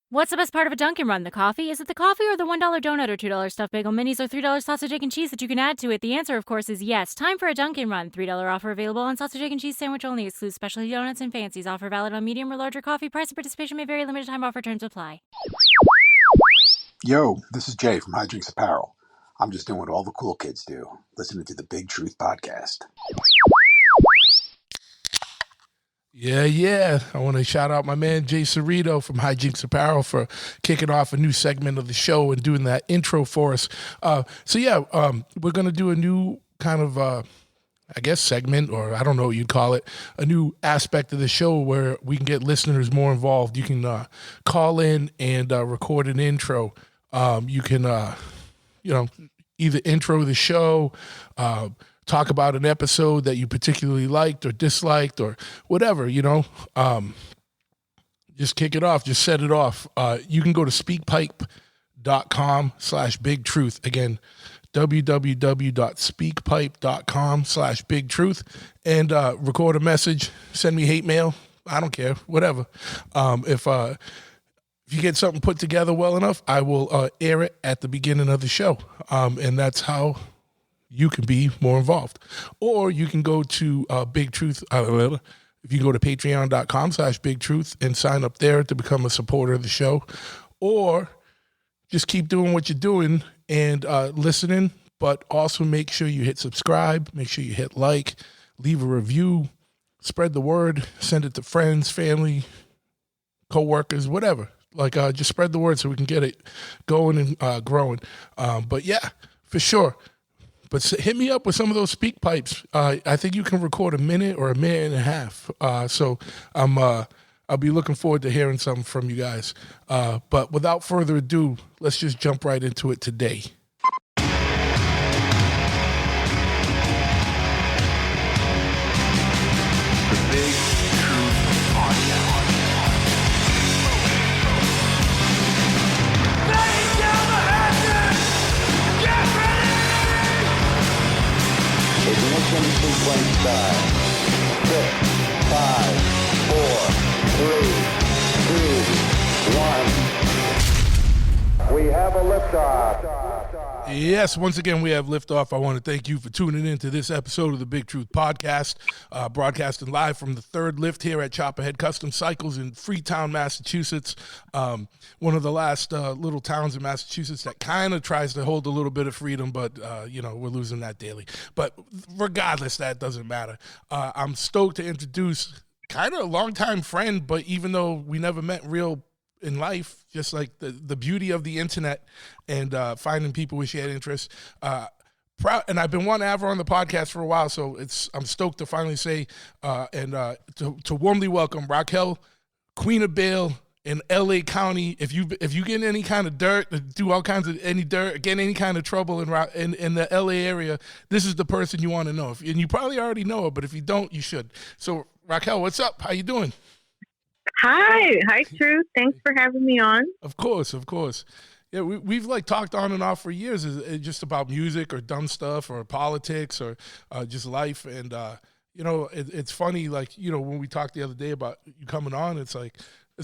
What's the best part of a Dunkin' Run? The coffee? Is it the coffee or the $1 donut or $2 stuffed bagel minis or $3 sausage, egg, and cheese that you can add to it? The answer, of course, is yes. Time for a Dunkin' Run. $3 offer available on sausage, egg, and cheese sandwich only. Excludes specialty donuts and fancies. Offer valid on medium or larger coffee. Price and participation may vary. Limited time offer. Terms apply. Yo, this is Jay from Hijinks Apparel. I'm just doing what all the cool kids do, listening to the Big Truth Podcast. Yeah. I want to shout out my man Jay Cerrito from Hijinks Apparel for kicking off a new segment of the show and doing that intro for us. We're going to do a new kind of, segment, or I don't know what you'd call it, a new aspect of the show where we can get listeners more involved. You can call in and record an intro. You can, either intro the show, talk about an episode that you particularly liked or disliked or whatever, just kick it off, just set it off. You can go to speakpipe.com/bigtruth. Again, www.speakpipe.com/bigtruth, and record a message, send me hate mail. I don't care, whatever. If you get something put together well enough, I will air it at the beginning of the show. And that's how you can be more involved. Or you can go to Big Truth. If you go to patreon.com/bigtruth and sign up there to become a supporter of the show, or just keep doing what you're doing and listening, but also make sure you hit subscribe, make sure you hit like, leave a review, spread the word, send it to friends, family, coworkers, whatever. Just spread the word so we can get it going and growing. But yeah, for sure. But hit me up with some of those speak pipes. I think you can record a minute or a minute and a half. So I'll be looking forward to hearing something from you guys. But without further ado, let's just jump right into it today. The Big Truth Podcast. Ignition sequence start. 6, 5, 4, 3, 2, 1. We have a liftoff. Yes, once again, we have liftoff. I want to thank you for tuning in to this episode of the Big Truth Podcast, broadcasting live from the third lift here at Chopperhead Custom Cycles in Freetown, Massachusetts. One of the last little towns in Massachusetts that kind of tries to hold a little bit of freedom, but, we're losing that daily. But regardless, that doesn't matter. I'm stoked to introduce kind of a longtime friend, but even though we never met real in life, just like the beauty of the internet and finding people with shared interests. And I've been wanting to have her on the podcast for a while, so I'm stoked to finally say to warmly welcome Raquel, Queen of Bail in LA County. If you get any kind of dirt, do all kinds of any dirt, get any kind of trouble in the LA area, this is the person you want to know. And you probably already know her, but if you don't, you should. So Raquel, what's up? How you doing? Hi, Truth. Thanks for having me on. Of course. Yeah, we've talked on and off for years, just about music or dumb stuff or politics or just life. And, it's funny, when we talked the other day about you coming on, it's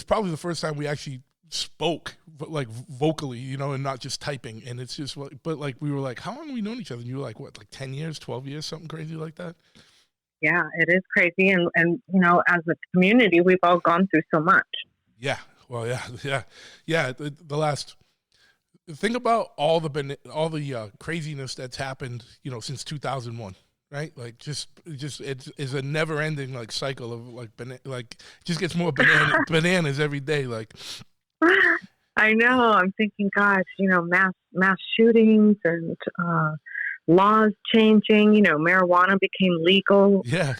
probably the first time we actually spoke, vocally, and not just typing. And it's just, but we were like, how long have we known each other? And you were like, what, 10 years, 12 years, something crazy like that? Yeah, it is crazy. And as a community, we've all gone through so much. Yeah. Well, yeah. The last, think about all the craziness that's happened, since 2001, right? Just it is a never ending cycle of just gets more bananas every day. I know. I'm thinking, gosh, mass shootings and laws changing, marijuana became legal. Yeah.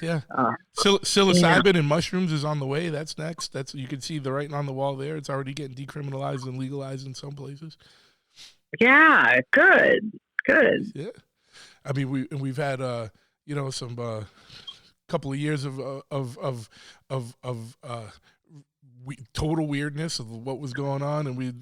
Psilocybin and mushrooms is on the way. That's next. You can see the writing on the wall there. It's already getting decriminalized and legalized in some places. Yeah, good. Yeah. I mean, we've had some couple of years of total weirdness of what was going on, and we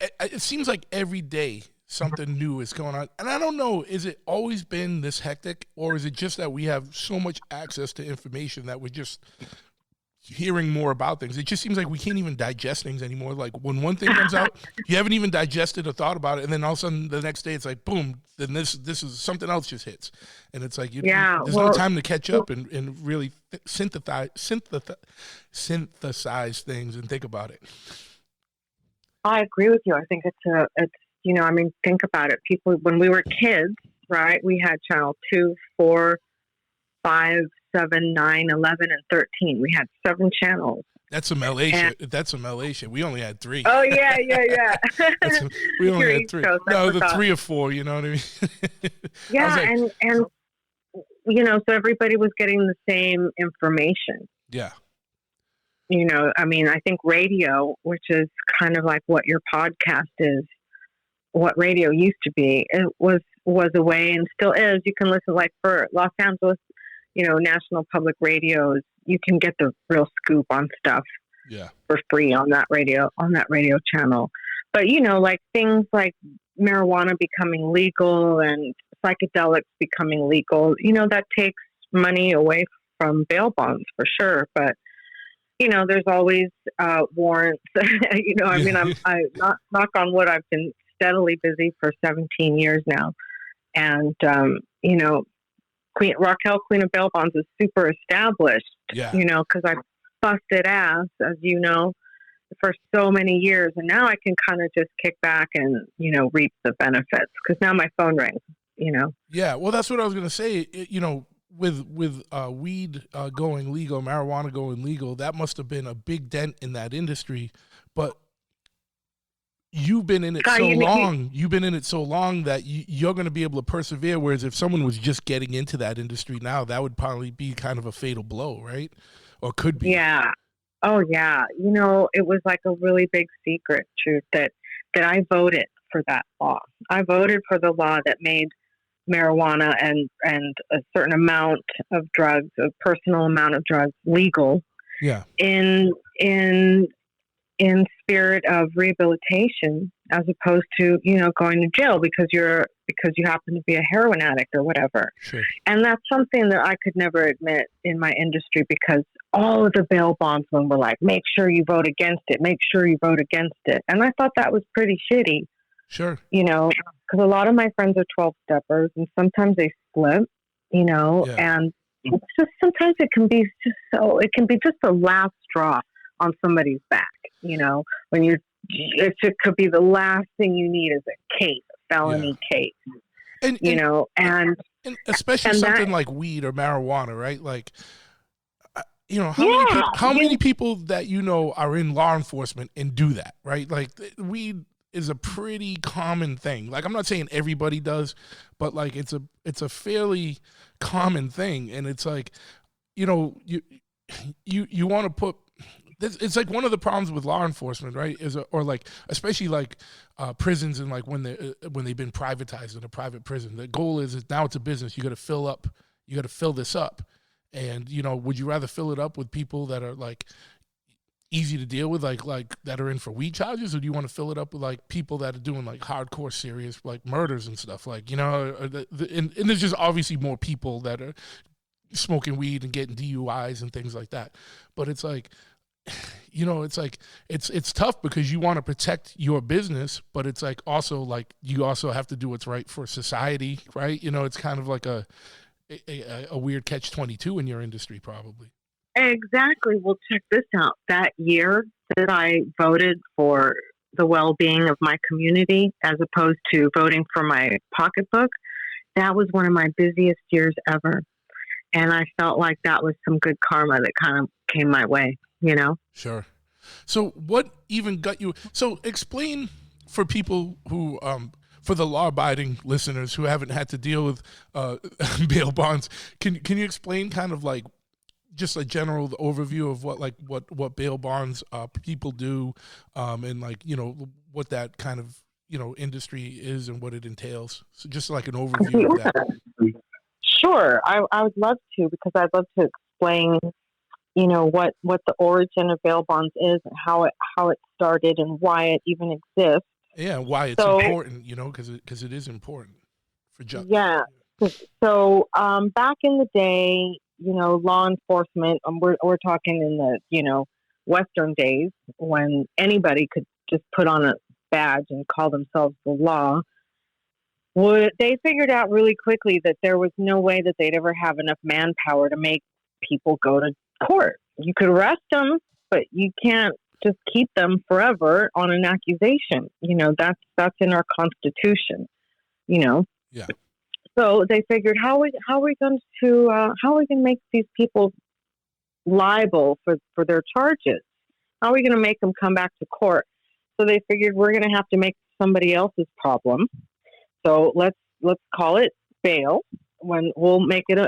it seems like every day something new is going on. And I don't know, is it always been this hectic, or is it just that we have so much access to information that we're just hearing more about things. It just seems like we can't even digest things anymore. Like when one thing comes out, you haven't even digested or thought about it, and then all of a sudden the next day it's like boom, then this is something else just hits, and it's like there's no time to catch up and really synthesize things and think about it. I agree with you. I think it's I mean, think about it. People, when we were kids, right? We had channel 2, 4, 5, 7, 9, 11, and 13. We had 7 channels. That's some LA shit. That's some LA shit. We only had 3. Oh yeah. We only had 3. Shows, no, the 3 or 4. You know what I mean? Yeah, like, and so everybody was getting the same information. Yeah. I mean, I think radio, which is kind of like what your podcast is, what radio used to be, it was a way, and still is. You can listen, like for Los Angeles, national public radios, you can get the real scoop on stuff for free on that radio channel. But like things like marijuana becoming legal and psychedelics becoming legal, that takes money away from bail bonds for sure. But there's always warrants. I mean, I knock on wood, I've been steadily busy for 17 years now, and Raquel, Queen of Bail Bonds, is super established. Yeah. Because I busted ass, as you know, for so many years, and now I can kind of just kick back and reap the benefits because now my phone rings. Yeah. Well, that's what I was gonna say. With weed going legal, marijuana going legal, that must have been a big dent in that industry. But you've been in it You've been in it so long that you're going to be able to persevere. Whereas if someone was just getting into that industry now, that would probably be kind of a fatal blow, right? Or could be. Yeah. Oh, yeah. It was like a really big secret, Truth, that I voted for that law. I voted for the law that made marijuana and a certain amount of drugs, a personal amount of drugs, legal. Yeah. In spirit of rehabilitation, as opposed to going to jail because you happen to be a heroin addict or whatever. Sure. And that's something that I could never admit in my industry, because all of the bail bondsmen were like, make sure you vote against it, make sure you vote against it. And I thought that was pretty shitty. Sure. Because a lot of my friends are 12-steppers, and sometimes they slip, and it's just, sometimes it can be just the last straw on somebody's back, when it could be the last thing you need is a case, a felony case, and especially something like weed or marijuana, right? Like, how many people that are in law enforcement and do that, right? Like, weed is a pretty common thing. Like, I'm not saying everybody does, but like it's a fairly common thing, and it's like, you want to put. It's like one of the problems with law enforcement, right? Especially like prisons, and like when they've been privatized in a private prison. The goal is now it's a business. You got to fill this up, and would you rather fill it up with people that are like easy to deal with, like that are in for weed charges, or do you want to fill it up with like people that are doing like hardcore, serious like murders and stuff? Like and there's just obviously more people that are smoking weed and getting DUIs and things like that. But it's like, it's like it's tough because you want to protect your business, but it's like also like you also have to do what's right for society, right? It's kind of like a weird catch-22 in your industry, probably. Exactly. Well, check this out. That year that I voted for the well-being of my community as opposed to voting for my pocketbook, that was one of my busiest years ever. And I felt like that was some good karma that kind of came my way, Sure. So what even got you? So explain for people who, for the law-abiding listeners who haven't had to deal with bail bonds, can you explain kind of like just a general overview of what bail bonds people do, and like what that kind of industry is and what it entails? So just like an overview of that. Sure, I would love to, because I'd love to explain, what the origin of bail bonds is, and how it started, and why it even exists. Yeah, why it's important, because it is important for justice. Yeah. So back in the day, law enforcement, we're talking in the, Western days when anybody could just put on a badge and call themselves the law. They figured out really quickly that there was no way that they'd ever have enough manpower to make people go to court. You could arrest them, but you can't just keep them forever on an accusation. That's in our Constitution. Yeah. So they figured, how are we going to make these people liable for their charges? How are we going to make them come back to court? So they figured we're going to have to make somebody else's problem. So let's call it bail. When we'll make it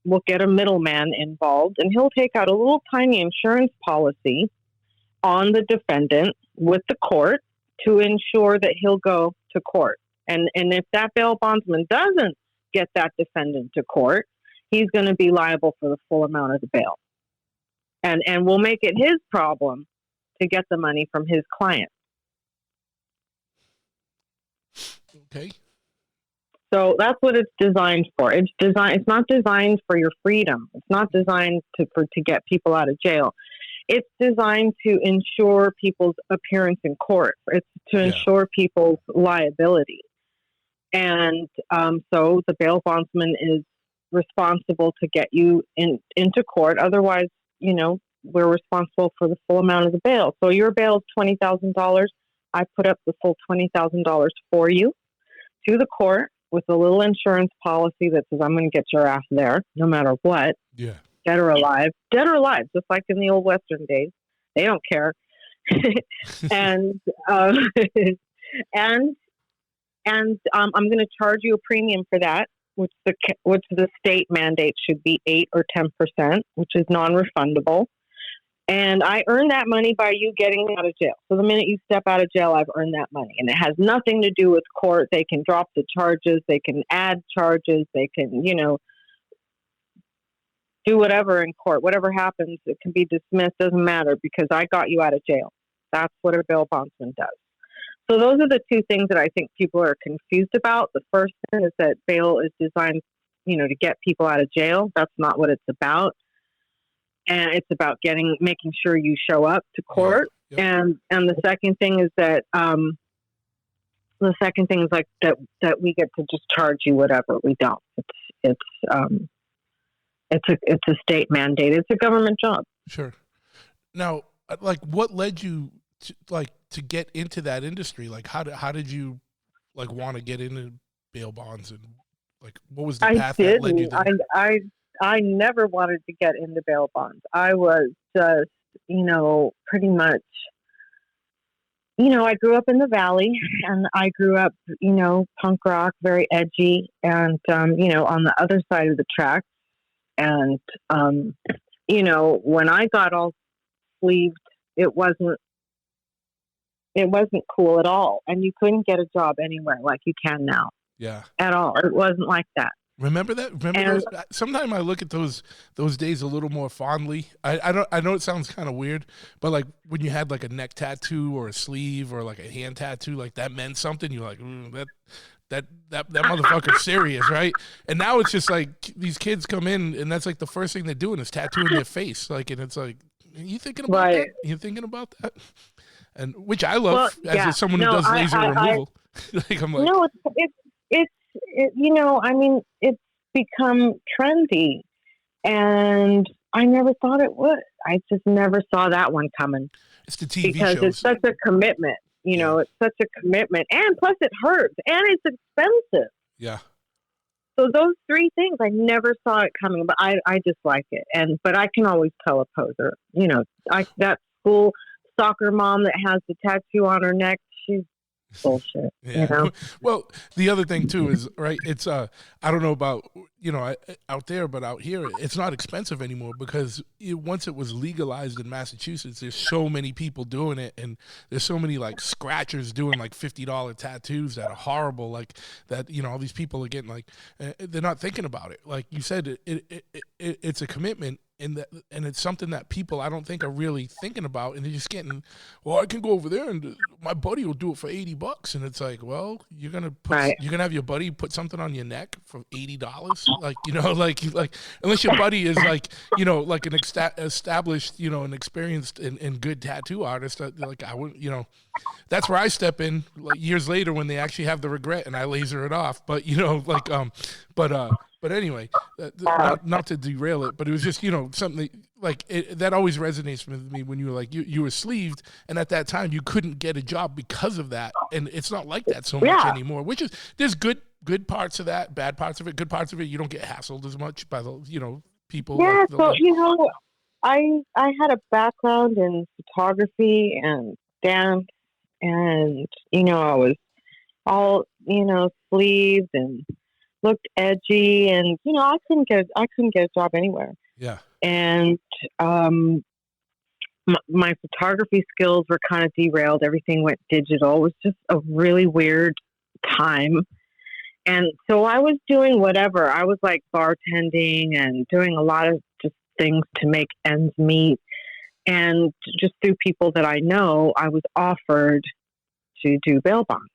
we'll get a middleman involved, and he'll take out a little tiny insurance policy on the defendant with the court to ensure that he'll go to court. And if that bail bondsman doesn't get that defendant to court, he's going to be liable for the full amount of the bail. And we'll make it his problem to get the money from his client. Okay. So that's what it's designed for. It's not designed for your freedom. It's not designed to get people out of jail. It's designed to ensure people's appearance in court. It's to ensure people's liability. And so the bail bondsman is responsible to get you into court. Otherwise, we're responsible for the full amount of the bail. So your bail is $20,000. I put up the full $20,000 for you to the court with a little insurance policy that says, I'm going to get your ass there no matter what. Yeah. Dead or alive, just like in the old Western days. They don't care. and I'm going to charge you a premium for that, which the state mandate should be 8 or 10%, which is non-refundable. And I earn that money by you getting out of jail. So the minute you step out of jail, I've earned that money. And it has nothing to do with court. They can drop the charges. They can add charges. They can, do whatever in court. Whatever happens, it can be dismissed. Doesn't matter because I got you out of jail. That's what a bail bondsman does. So those are the two things that I think people are confused about. The first thing is that bail is designed, to get people out of jail. That's not what it's about. And it's about making sure you show up to court. Yep. And the second thing is that, that we get to just charge you whatever. We don't. It's a state mandate. It's a government job. Sure. Now, what led you to get into that industry? Like, how did you want to get into bail bonds, and what was the path that led you there? I never wanted to get into bail bonds. I was just, pretty much, I grew up in the Valley, and I grew up, punk rock, very edgy, and, on the other side of the tracks. And, when I got all sleeved, it wasn't cool at all. And you couldn't get a job anywhere like you can now. Yeah. At all. It wasn't like that. Remember that? Those? Sometimes I look at those days a little more fondly. I know it sounds kind of weird, but when you had a neck tattoo or a sleeve or a hand tattoo, that meant something. You're like, that motherfucker's serious, right? And now it's just these kids come in and that's the first thing they're doing is tattooing their face. And it's are you thinking about that? You thinking about that? And which I love as someone who does laser removal. I'm like, no, it's become trendy, and I never thought it would. I just never saw that one coming. It's the TV because shows. It's such a commitment. It's such a commitment, and plus it hurts, and it's expensive. Yeah. So those three things, I never saw it coming, but I just like it, but I can always tell a poser. That school soccer mom that has the tattoo on her neck, she's bullshit. Yeah. Well, the other thing too is it's I don't know about out there, but out here it's not expensive anymore because once it was legalized in Massachusetts, there's so many people doing it, and there's so many scratchers doing $50 tattoos that are horrible, that all these people are getting they're not thinking about it. Like you said, it's a commitment. And it's something that people I don't think are really thinking about, and they're just getting. Well, I can go over there and my buddy will do it for $80, and it's well, you're gonna have your buddy put something on your neck for $80. Like, like unless your buddy is like, like an established, an experienced and good tattoo artist, like I wouldn't, that's where I step in like years later when they actually have the regret and I laser it off. But, but anyway, not to derail it, but it was just, something like that always resonates with me when you were like, you were sleeved. And at that time you couldn't get a job because of that. And it's not like that so much anymore, which is, there's good parts of that, bad parts of it, good parts of it. You don't get hassled as much by the, people. Yeah. Like so, I had a background in photography and dance, and, I was all, sleeved and looked edgy, and, I couldn't get a job anywhere. Yeah. And, my photography skills were kind of derailed. Everything went digital. It was just a really weird time. And so I was doing whatever. I was like bartending and doing a lot of just things to make ends meet. And just through people that I know, I was offered to do bail bonds.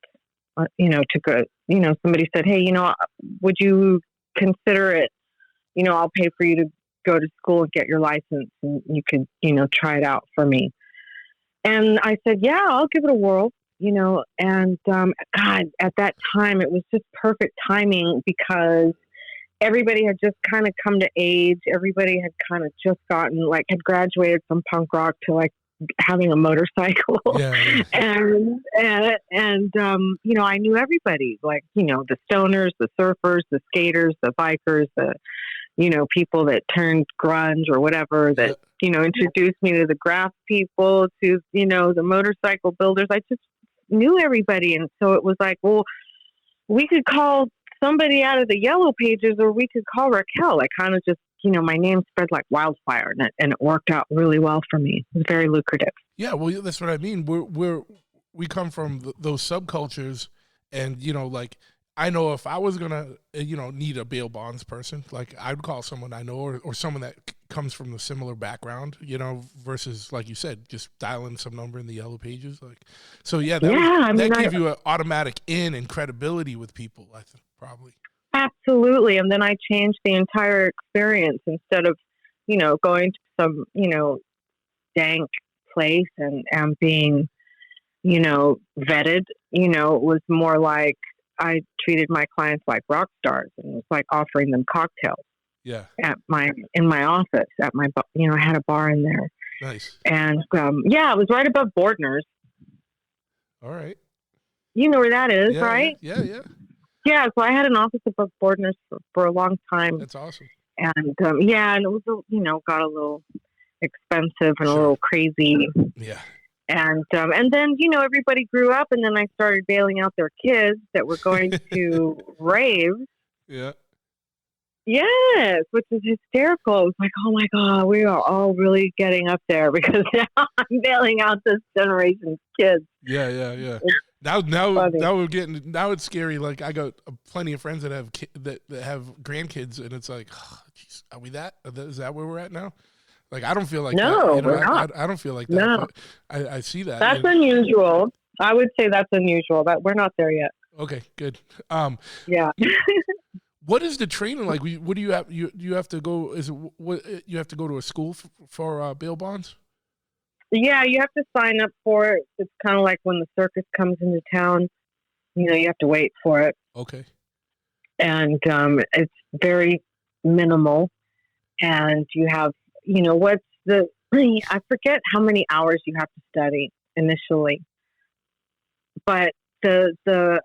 To go, somebody said, hey, would you consider it? I'll pay for you to go to school and get your license, and you could, try it out for me. And I said, yeah, I'll give it a whirl. And God, at that time, it was just perfect timing because everybody had just kind of come to age. Everybody had kind of just had graduated from punk rock to like having a motorcycle. Yeah. and I knew everybody, like, the stoners, the surfers, the skaters, the bikers, the, people that turned grunge or whatever that, introduced me to the graph people, to, the motorcycle builders. I just knew everybody. And so it was like, well, we could call somebody out of the yellow pages, or we could call Raquel. I kind of just, my name spread like wildfire, and it worked out really well for me. It was very lucrative. Yeah. Well, that's what I mean. We come from those subcultures, and, like, I know if I was going to, need a bail bonds person, like I would call someone I know, or someone that comes from a similar background, versus, like you said, just dialing some number in the yellow pages. Like, so yeah, that gave you an automatic in and credibility with people, I think, probably. Absolutely. And then I changed the entire experience. Instead of, going to some, dank place and being, vetted, it was more like I treated my clients like rock stars, and it was like offering them cocktails. Yeah. In my office at my, I had a bar in there. Nice. And, it was right above Bordner's. All right. You know where that is, right? Yeah. Yeah, so I had an office above Bordner's for a long time. That's awesome. And and it was, got a little expensive and a little crazy. Yeah. And then, everybody grew up, and then I started bailing out their kids that were going to raves. Yeah. Yes, which is hysterical. It was like, oh my God, we are all really getting up there, because now I'm bailing out this generation's kids. Yeah. Now we're getting, now it's scary. Like, I got plenty of friends that have that have grandkids, and it's like, oh, geez, are we that? Is that where we're at now? Like, I don't feel like that. We're not. I don't feel like that. No. But I see that. That's unusual. I would say that's unusual. But we're not there yet. Okay, good. Yeah. What is the training like? What do you have? You have to go? Is it what you have to go to a school for bail bonds? Yeah, you have to sign up for it. It's kind of like when the circus comes into town. You have to wait for it. Okay. And it's very minimal, and you have, I forget how many hours you have to study initially, but the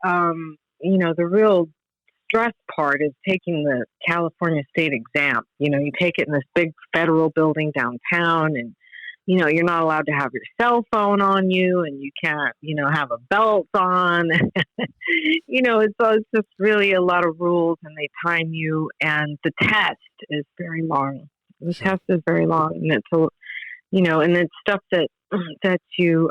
real stress part is taking the California state exam. You take it in this big federal building downtown, and, you're not allowed to have your cell phone on you, and you can't, have a belt on. It's just really a lot of rules, and they time you, and the test is very long. The test is very long, and it's and it's stuff that you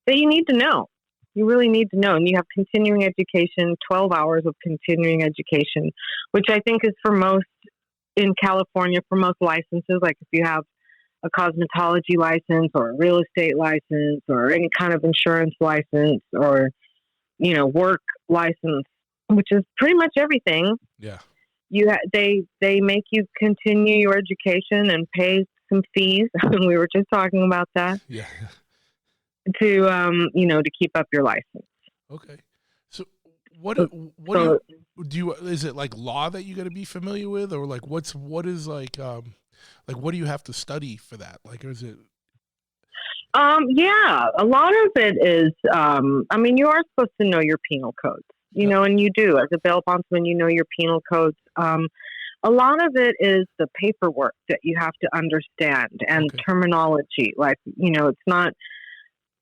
that you need to know. You really need to know. And you have continuing education, 12 hours of continuing education, which I think is for most in California, for most licenses. Like if you have a cosmetology license or a real estate license or any kind of insurance license or, work license, which is pretty much everything. Yeah. They make you continue your education and pay some fees. We were just talking about that. Yeah. To to keep up your license. Okay. So what do you is it like law that you got to be familiar with, or like what is like what do you have to study for that? Like, or is it? Yeah, a lot of it is. You are supposed to know your penal codes, and you do as a bail bondsman. You know your penal codes. A lot of it is the paperwork that you have to understand and terminology. Like, it's not.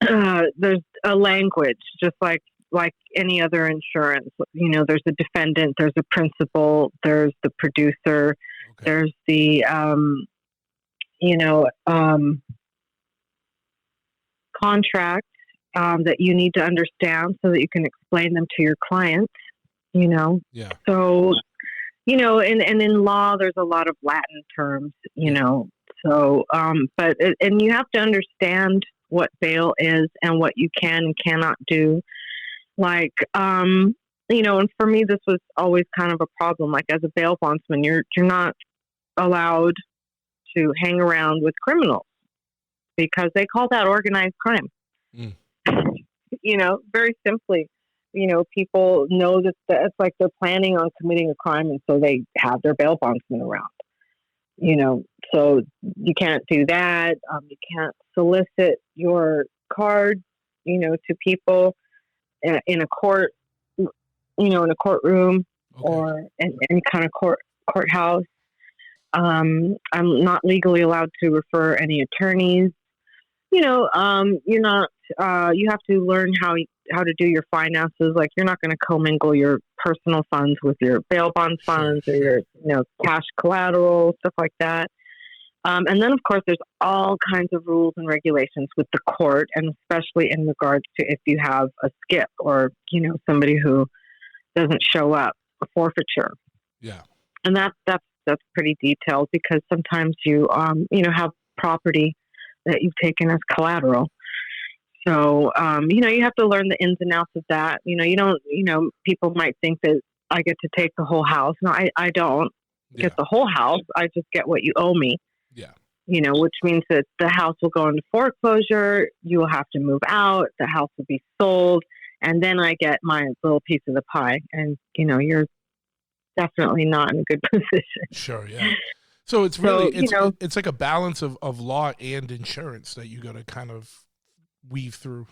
There's a language, just like any other insurance. There's a defendant, there's a principal, there's the producer, there's the contract that you need to understand so that you can explain them to your clients. Yeah. So and in law, there's a lot of Latin terms. So and you have to understand what bail is and what you can and cannot do. Like, and for me, this was always kind of a problem. Like, as a bail bondsman, you're not allowed to hang around with criminals because they call that organized crime. Mm. Very simply, people know that it's like they're planning on committing a crime, and so they have their bail bondsman around. So you can't do that. You can't solicit your card, to people in a court, in a courtroom or in any kind of courthouse. I'm not legally allowed to refer any attorneys. You're not. You have to learn how to do your finances. Like, you're not going to commingle your personal funds with your bail bond funds or your cash collateral, stuff like that. And then, of course, there's all kinds of rules and regulations with the court, and especially in regards to if you have a skip or, somebody who doesn't show up, a forfeiture. Yeah. And that's pretty detailed, because sometimes you, have property that you've taken as collateral. So, you have to learn the ins and outs of that. You don't, people might think that I get to take the whole house. No, I don't get the whole house. I just get what you owe me. Yeah. Which means that the house will go into foreclosure. You will have to move out. The house will be sold. And then I get my little piece of the pie. And, you're definitely not in a good position. Sure. Yeah. So it's really, it's like a balance of law and insurance that you got to kind of weave through.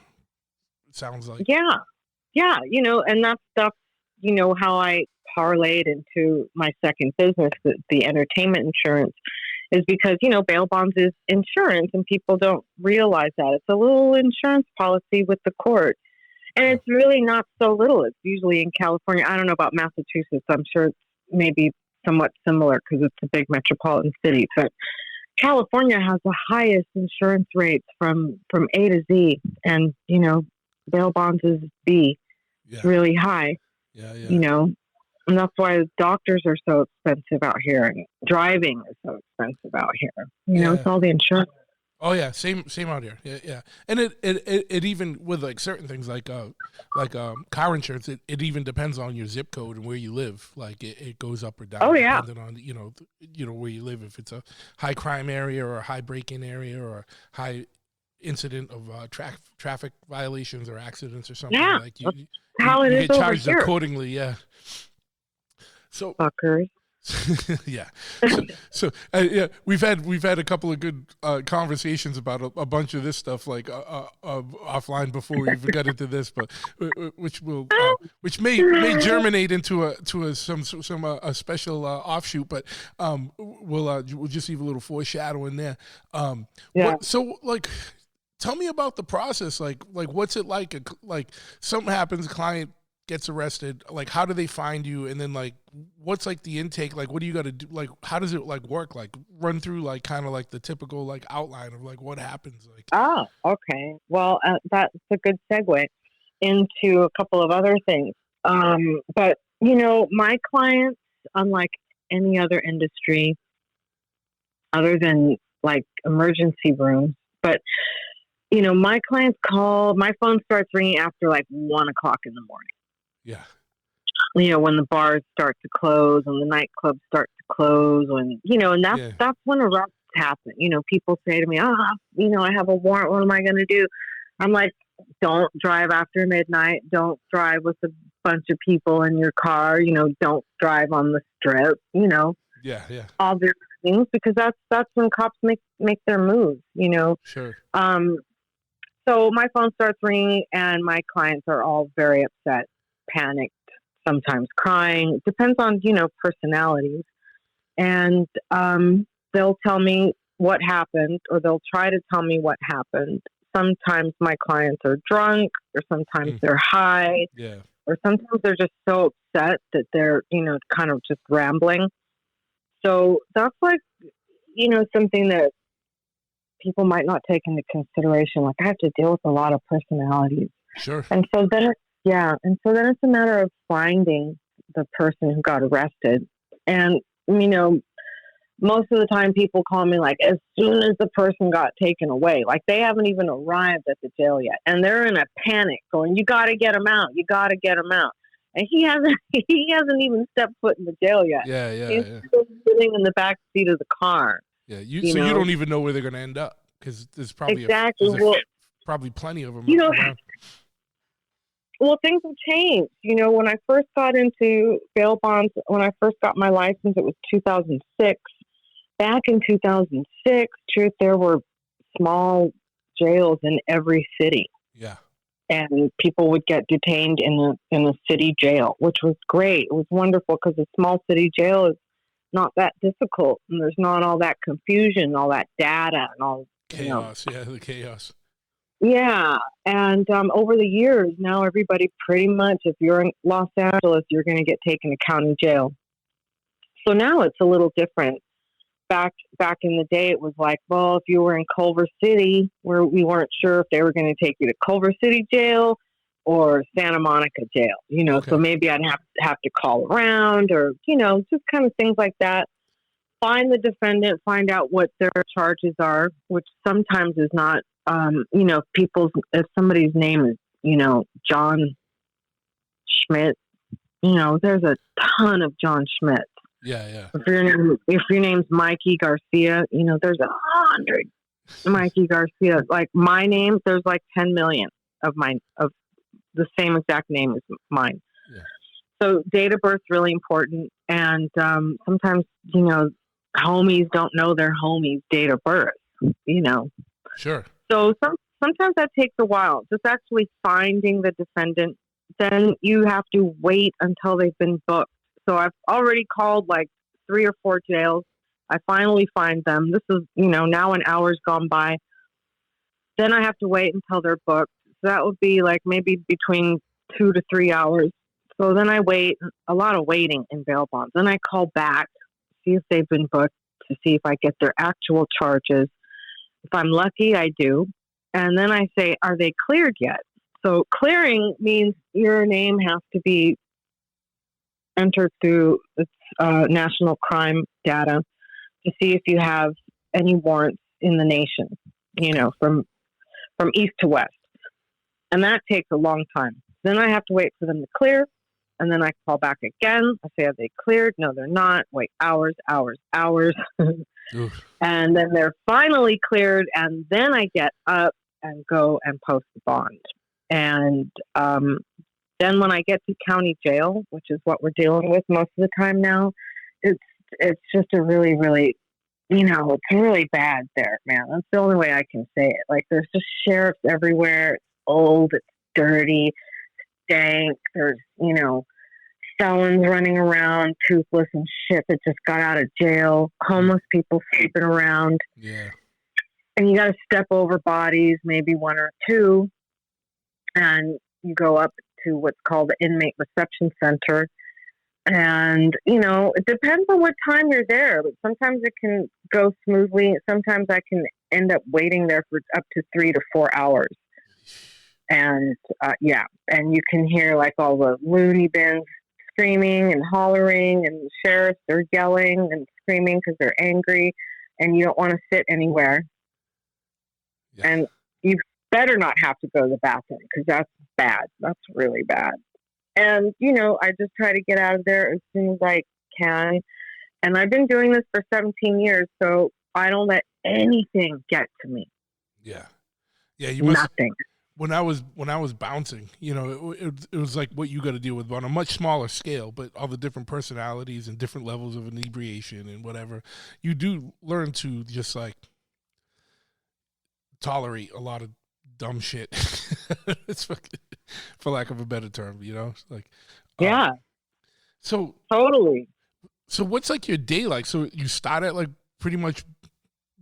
It sounds like. Yeah. Yeah. And that's stuff, how I parlayed into my second business, the entertainment insurance, is because, bail bonds is insurance, and people don't realize that. It's a little insurance policy with the court. And it's really not so little. It's usually in California. I don't know about Massachusetts. I'm sure it's maybe somewhat similar because it's a big metropolitan city. But California has the highest insurance rates from A to Z. And, bail bonds is B. Yeah. It's really high. Yeah, yeah. And that's why doctors are so expensive out here, and driving is so expensive out here. It's all the insurance. Oh yeah, same out here. Yeah, yeah. And it even with like certain things like car insurance, it even depends on your zip code and where you live. Like it goes up or down. Oh yeah. Depending on where you live. If it's a high crime area or a high break-in area or high incident of traffic violations or accidents or something, like you get charged accordingly. Yeah. So fuckers. Yeah. So we've had a couple of good conversations about a bunch of this stuff, like offline before we even got into this, but which may germinate into a special offshoot, but we'll just leave a little foreshadowing there. So like, tell me about the process. Like what's it like? Like something happens, a client gets arrested, like how do they find you, and then like what's like the intake, like what do you got to do, like how does it like work, like run through like kind of like the typical like outline of like what happens, like. Okay, well that's a good segue into a couple of other things, but my clients, unlike any other industry other than like emergency rooms, but my clients call, my phone starts ringing after like 1:00 in the morning. Yeah. when the bars start to close and the nightclubs start to close, and that's when arrests happen. People say to me, I have a warrant. What am I going to do? I'm like, don't drive after midnight. Don't drive with a bunch of people in your car. Don't drive on the strip. Yeah. All these things, because that's when cops make their moves. Sure. So my phone starts ringing, and my clients are all very upset, panicked, sometimes crying. It depends on personalities, and they'll tell me what happened, or they'll try to tell me what happened. Sometimes my clients are drunk, or sometimes they're high, or sometimes they're just so upset that they're, kind of just rambling. So that's like, something that people might not take into consideration. Like, I have to deal with a lot of personalities. Sure. And so then it's a matter of finding the person who got arrested. And, most of the time people call me like as soon as the person got taken away, like they haven't even arrived at the jail yet. And they're in a panic going, you got to get him out. You got to get him out. And he hasn't even stepped foot in the jail yet. He's still sitting in the back seat of the car. Yeah. You don't even know where they're going to end up, because there's probably probably plenty of them around. Well, things have changed. When I first got into bail bonds, when I first got my license, it was 2006. Back in 2006, truth, there were small jails in every city. Yeah. And people would get detained in a city jail, which was great. It was wonderful, because a small city jail is not that difficult, and there's not all that confusion, all that data, and all chaos. Yeah, the chaos. Yeah, and over the years, now everybody pretty much, if you're in Los Angeles, you're going to get taken to county jail. So now it's a little different. Back in the day, it was like, well, if you were in Culver City, where we weren't sure if they were going to take you to Culver City jail or Santa Monica jail, Okay. So maybe I'd have to call around, or, just kind of things like that. Find the defendant, find out what their charges are, which sometimes is not, if somebody's name is, John Schmidt, there's a ton of John Schmidt. Yeah. If your name's Mikey Garcia, there's 100 Mikey Garcia. Like my name, there's like 10 million of the same exact name as mine. Yeah. So date of birth's really important. And sometimes, homies don't know their homies' date of birth, Sure. So sometimes that takes a while, just actually finding the defendant. Then you have to wait until they've been booked. So I've already called like 3 or 4 jails. I finally find them. This is, now an hour's gone by. Then I have to wait until they're booked. So that would be like maybe between 2 to 3 hours. So then I wait, a lot of waiting in bail bonds. Then I call back, see if they've been booked, to see if I get their actual charges. If I'm lucky, I do. And then I say, are they cleared yet? So clearing means your name has to be entered through national crime data to see if you have any warrants in the nation, from east to west. And that takes a long time. Then I have to wait for them to clear. And then I call back again. I say, are they cleared? No, they're not. Wait, hours. And then they're finally cleared. And then I get up and go and post the bond. And then when I get to county jail, which is what we're dealing with most of the time now, it's just a really, really, it's really bad there, man. That's the only way I can say it. Like, there's just sheriffs everywhere. It's old. It's dirty. Stank. There's, felons running around, toothless and shit that just got out of jail. Homeless people sleeping around. Yeah. And you got to step over bodies, maybe 1 or 2. And you go up to what's called the inmate reception center. And, it depends on what time you're there, but sometimes it can go smoothly. Sometimes I can end up waiting there for up to 3 to 4 hours. And, and you can hear like all the loony bins screaming and hollering, and the sheriffs, they're yelling and screaming because they're angry, and you don't want to sit anywhere. Yeah. And you better not have to go to the bathroom, because that's bad. That's really bad. And, I just try to get out of there as soon as I can. And I've been doing this for 17 years, so I don't let anything get to me. Yeah. Yeah, you must. Nothing. When I was bouncing, it was like what you got to deal with, but on a much smaller scale. But all the different personalities and different levels of inebriation and whatever, you do learn to just like tolerate a lot of dumb shit. It's for lack of a better term, like Yeah. So totally. So what's like your day like? So you start at like pretty much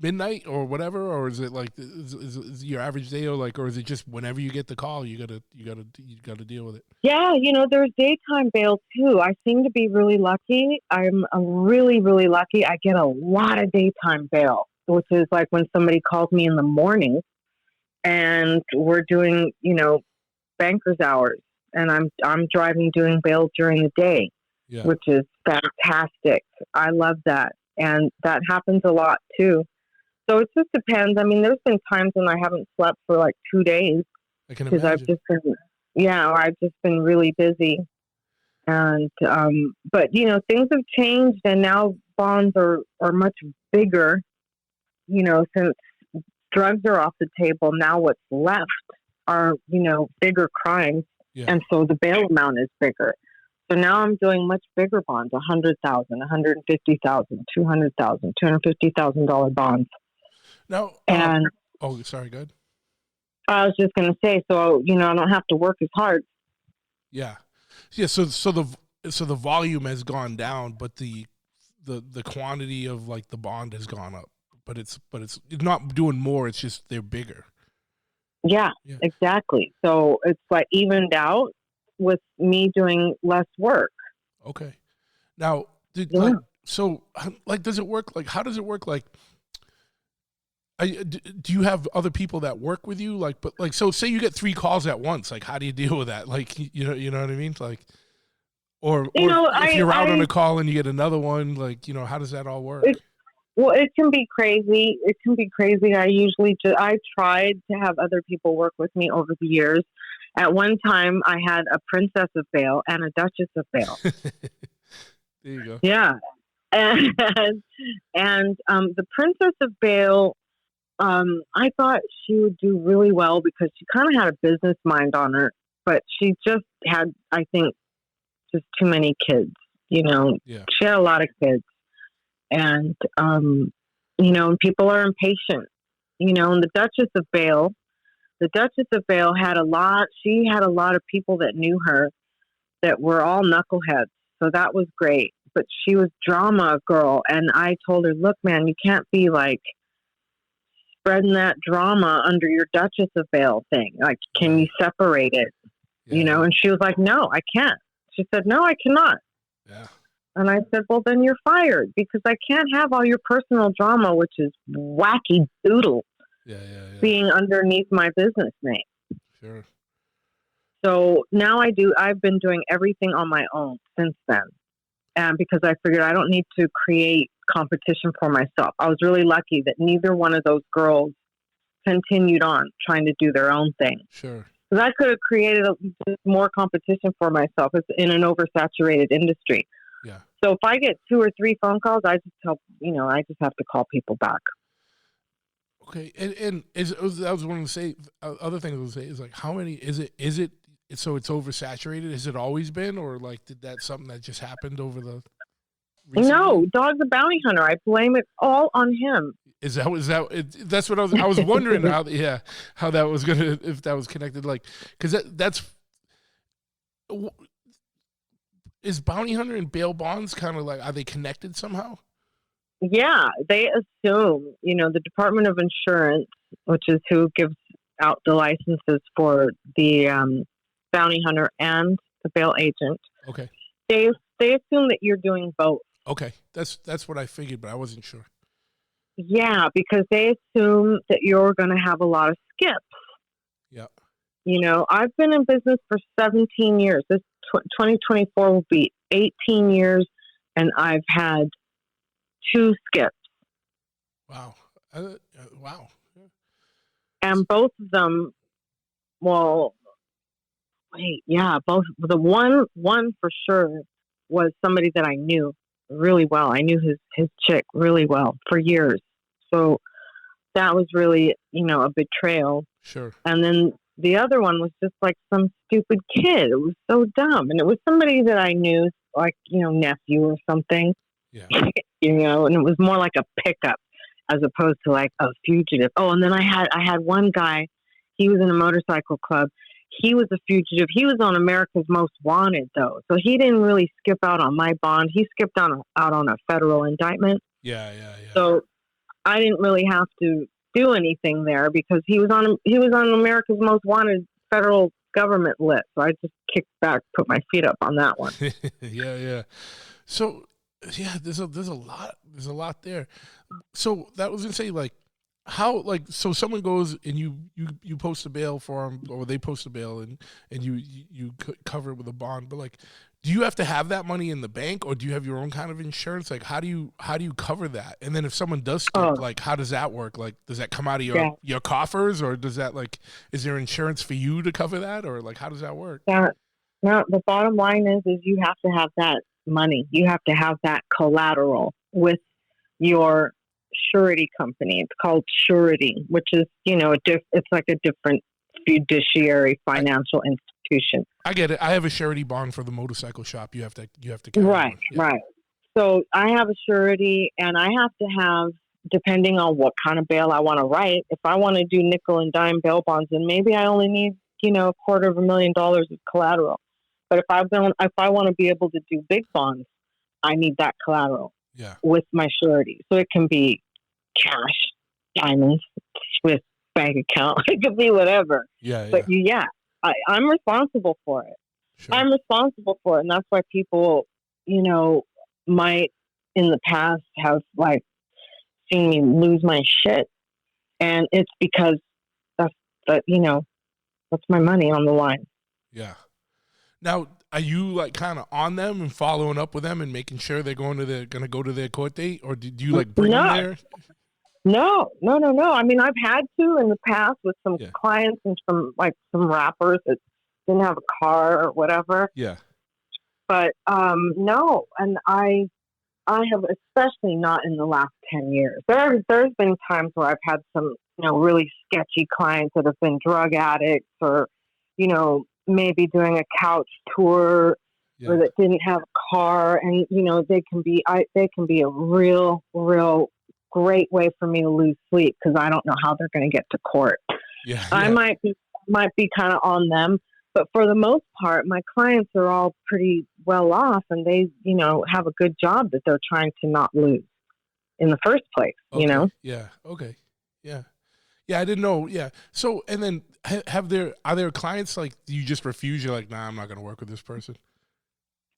midnight or whatever, or is it like is your average day, or is it just whenever you get the call you gotta deal with it? Yeah, there's daytime bail too. I seem to be really lucky. I'm really, really lucky. I get a lot of daytime bail, which is like when somebody calls me in the morning and we're doing, banker's hours, and I'm driving doing bail during the day, which is fantastic. I love that. And that happens a lot too. So it just depends. I mean, there's been times when I haven't slept for like 2 days because I've just been really busy. And, but things have changed, and now bonds are much bigger, since drugs are off the table. Now what's left are, bigger crimes. Yeah. And so the bail amount is bigger. So now I'm doing much bigger bonds, $100,000, $150,000, $200,000, $250,000 bonds. No. And oh, sorry, go ahead. I was just going to say, so I don't have to work as hard. Yeah, yeah. So the volume has gone down, but the quantity of like the bond has gone up. But it's not doing more. It's just they're bigger. Yeah, exactly. So it's like evened out with me doing less work. Okay. Now, does it work? Like, how does it work? Like, do you have other people that work with you? Like, but like, so say you get 3 calls at once. Like, how do you deal with that? Like, you know what I mean? Like, or if you're out on a call and you get another one, like, how does that all work? It can be crazy. I tried to have other people work with me over the years. At one time, I had a princess of bail and a duchess of bail. There you go. Yeah. And the princess of bail, I thought she would do really well because she kind of had a business mind on her, but she just had, I think, just too many kids. She had a lot of kids, and and people are impatient. And the Duchess of Bail had a lot. She had a lot of people that knew her that were all knuckleheads, so that was great. But she was drama girl, and I told her, "Look, man, you can't be like spreading that drama under your Duchess of Bail thing. Like, can you separate it?" Yeah. And she was like, "No, I can't." She said, "No, I cannot." Yeah. And I said, "Well, then you're fired, because I can't have all your personal drama, which is wacky doodle, being underneath my business name." Sure. So now I've been doing everything on my own since then. And because I figured I don't need to create competition for myself. I was really lucky that neither one of those girls continued on trying to do their own thing. Sure. Because I could have created more competition for myself in an oversaturated industry. Yeah. So if I get 2 or 3 phone calls, I just have to call people back. Okay. And I was going to say, other thing I was going to say is like, how many is it so it's oversaturated? Has it always been, or like did that something that just happened over the recently? No, Dog the Bounty Hunter. I blame it all on him. That's what I was wondering how that was gonna, if that was connected, like, because that's is Bounty Hunter and bail bonds kind of like, are they connected somehow? Yeah, they assume, the Department of Insurance, which is who gives out the licenses for the bounty hunter and the bail agent. Okay. They assume that you're doing both. Okay, that's what I figured, but I wasn't sure. Yeah, because they assume that you're going to have a lot of skips. Yeah. I've been in business for 17 years. This 2024 will be 18 years, and I've had 2 skips. Wow. Wow. And both of them, well, wait, yeah, both. The one for sure was somebody that I knew really well. I knew his chick really well for years. So that was really, a betrayal. Sure. And then the other one was just like some stupid kid. It was so dumb. And it was somebody that I knew, like, nephew or something. Yeah. And it was more like a pickup as opposed to like a fugitive. Oh, and then I had one guy, he was in a motorcycle club. He was a fugitive. He was on America's Most Wanted, though. So he didn't really skip out on my bond. He skipped out on a federal indictment. Yeah. So I didn't really have to do anything there because he was on America's Most Wanted federal government list. So I just kicked back, put my feet up on that one. Yeah. So yeah, there's a lot there. So that was gonna say, like, how, like, so someone goes and you post a bail for them, or they post a bail, and you cover it with a bond, but like, do you have to have that money in the bank, or do you have your own kind of insurance? Like, how do you cover that? And then if someone does skip, like, how does that work? Like, does that come out of your coffers, or does that, like, is there insurance for you to cover that, or like, how does that work? Yeah. No, the bottom line is you have to have that money. You have to have that collateral with your surety company. It's called surety, which is, it's like a different fiduciary financial institution. I get it. I have a surety bond for the motorcycle shop. You have to right. So I have a surety, and I have to have, depending on what kind of bail I want to write. If I want to do nickel and dime bail bonds, then maybe I only need, $250,000 of collateral. But if I want to be able to do big bonds, I need that collateral with my surety. So it can be cash, diamonds, Swiss bank account. It could be whatever. But I'm responsible for it. Sure. I'm responsible for it. And that's why people, might in the past have like seen me lose my shit. And it's because that's my money on the line. Yeah. Now, are you like kind of on them and following up with them and making sure they're going to go to their court date, or do you like bring them there? No. I mean, I've had to in the past with some clients and some rappers that didn't have a car or whatever. Yeah. But no, and I have, especially not in the last 10 years. There's been times where I've had some really sketchy clients that have been drug addicts, or maybe doing a couch tour, or that didn't have a car, and they can be a real great way for me to lose sleep because I don't know how they're going to get to court. I might be kind of on them, but for the most part, my clients are all pretty well off, and they have a good job that they're trying to not lose in the first place. Okay. Yeah. Okay. Yeah. Yeah, I didn't know. Yeah. So, and then are there clients like you just refuse? You're like, nah, I'm not going to work with this person.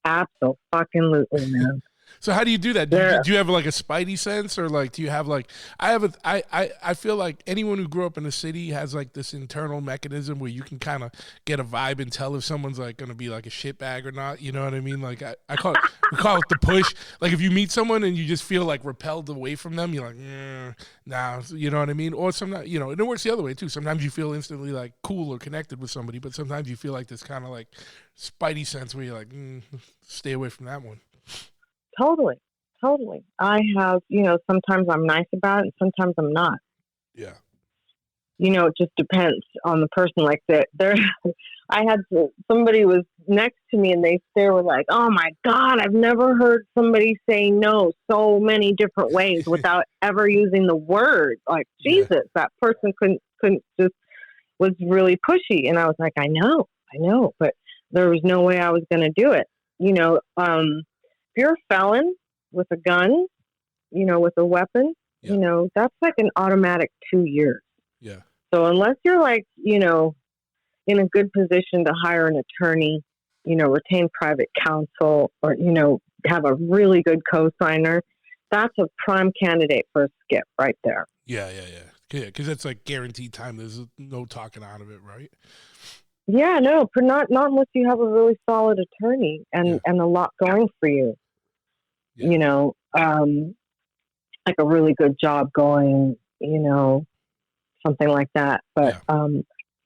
Absolutely, man. So how do you do that? Do you have like a spidey sense, or like do you have like I feel like anyone who grew up in a city has like this internal mechanism where you can kind of get a vibe and tell if someone's like going to be like a shitbag or not. You know what I mean? Like we call it the push. Like if you meet someone and you just feel like repelled away from them, you're like, nah, you know what I mean? Or sometimes, and it works the other way too. Sometimes you feel instantly like cool or connected with somebody, but sometimes you feel like this kind of like spidey sense where you're like, stay away from that one. Totally. I have, sometimes I'm nice about it and sometimes I'm not. Yeah. It just depends on the person. Like somebody was next to me and they were like, oh my God, I've never heard somebody say no so many different ways without ever using the word. Like, Jesus, that person couldn't just, was really pushy. And I was like, I know, but there was no way I was going to do it. If you're a felon with a gun, with a weapon, that's like an automatic 2 years. Yeah. So unless you're like, in a good position to hire an attorney, retain private counsel, or, have a really good co-signer, that's a prime candidate for a skip right there. Yeah. Because that's like guaranteed time. There's no talking out of it, right? Yeah, no, not unless you have a really solid attorney and a lot going for you. Yeah. Like a really good job going, something like that. But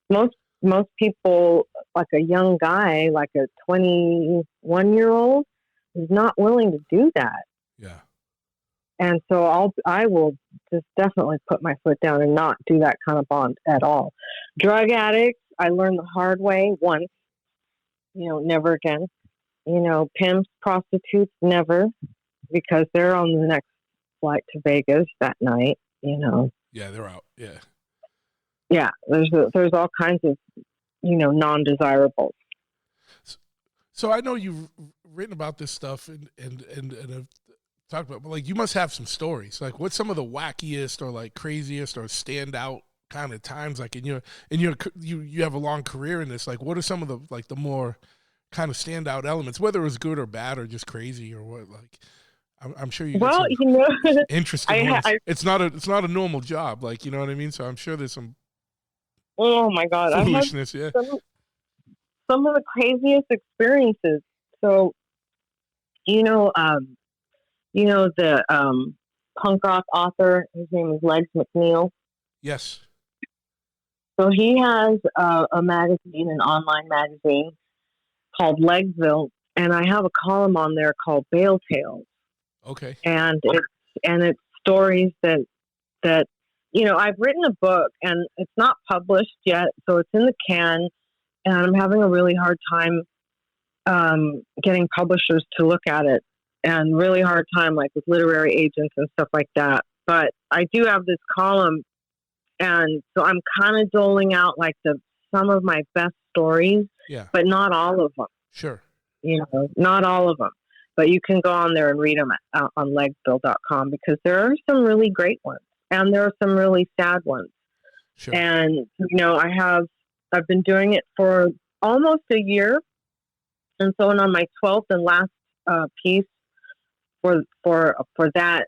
most most people, like a young guy, like a 21-year-old, is not willing to do that. Yeah. And so I will just definitely put my foot down and not do that kind of bond at all. Drug addicts, I learned the hard way once, never again. Pimps, prostitutes, never, because they're on the next flight to Vegas that night, Yeah, they're out. Yeah. Yeah, there's all kinds of, non-desirables. So I know you've written about this stuff and have talked about, but like you must have some stories. Like, what's some of the wackiest or like craziest or standout kind of times? Like you have a long career in this. Like, what are some of the more kind of standout elements, whether it was good or bad or just crazy or what? Like, I'm sure you. Well, interesting ones. It's not a normal job. Like, you know what I mean? So I'm sure there's some. Oh my God! Foolishness, I have some of the craziest experiences. So, the punk rock author. His name is Legs McNeil. Yes. So he has a magazine, an online magazine called Legsville, and I have a column on there called Bale Tales. Okay. And it's stories that I've written a book and it's not published yet, so it's in the can, and I'm having a really hard time getting publishers to look at it, and really hard time like with literary agents and stuff like that. But I do have this column, and so I'm kind of doling out like some of my best stories, but not all of them. Sure. Not all of them. But you can go on there and read them on legsbill.com, because there are some really great ones and there are some really sad ones. Sure. And, I've been doing it for almost a year. And so on my 12th and last piece for that,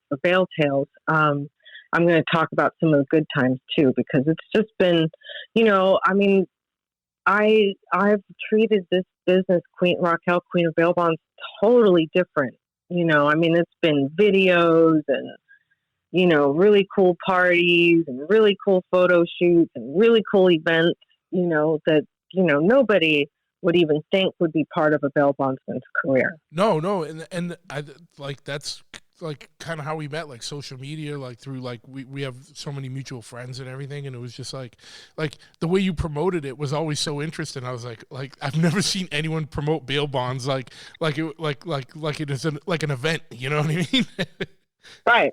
for Bale Tales, I'm going to talk about some of the good times too, because it's just been, I've treated this business, Raquel, Queen of Bail Bonds, totally different. It's been videos and, really cool parties and really cool photo shoots and really cool events, that, nobody would even think would be part of a bail bondsman's career. No. And I like, that's like kind of how we met, like social media, like through like we have so many mutual friends and everything, and it was just like the way you promoted it was always so interesting. I was like I've never seen anyone promote bail bonds like it is like an event, you know what I mean? Right.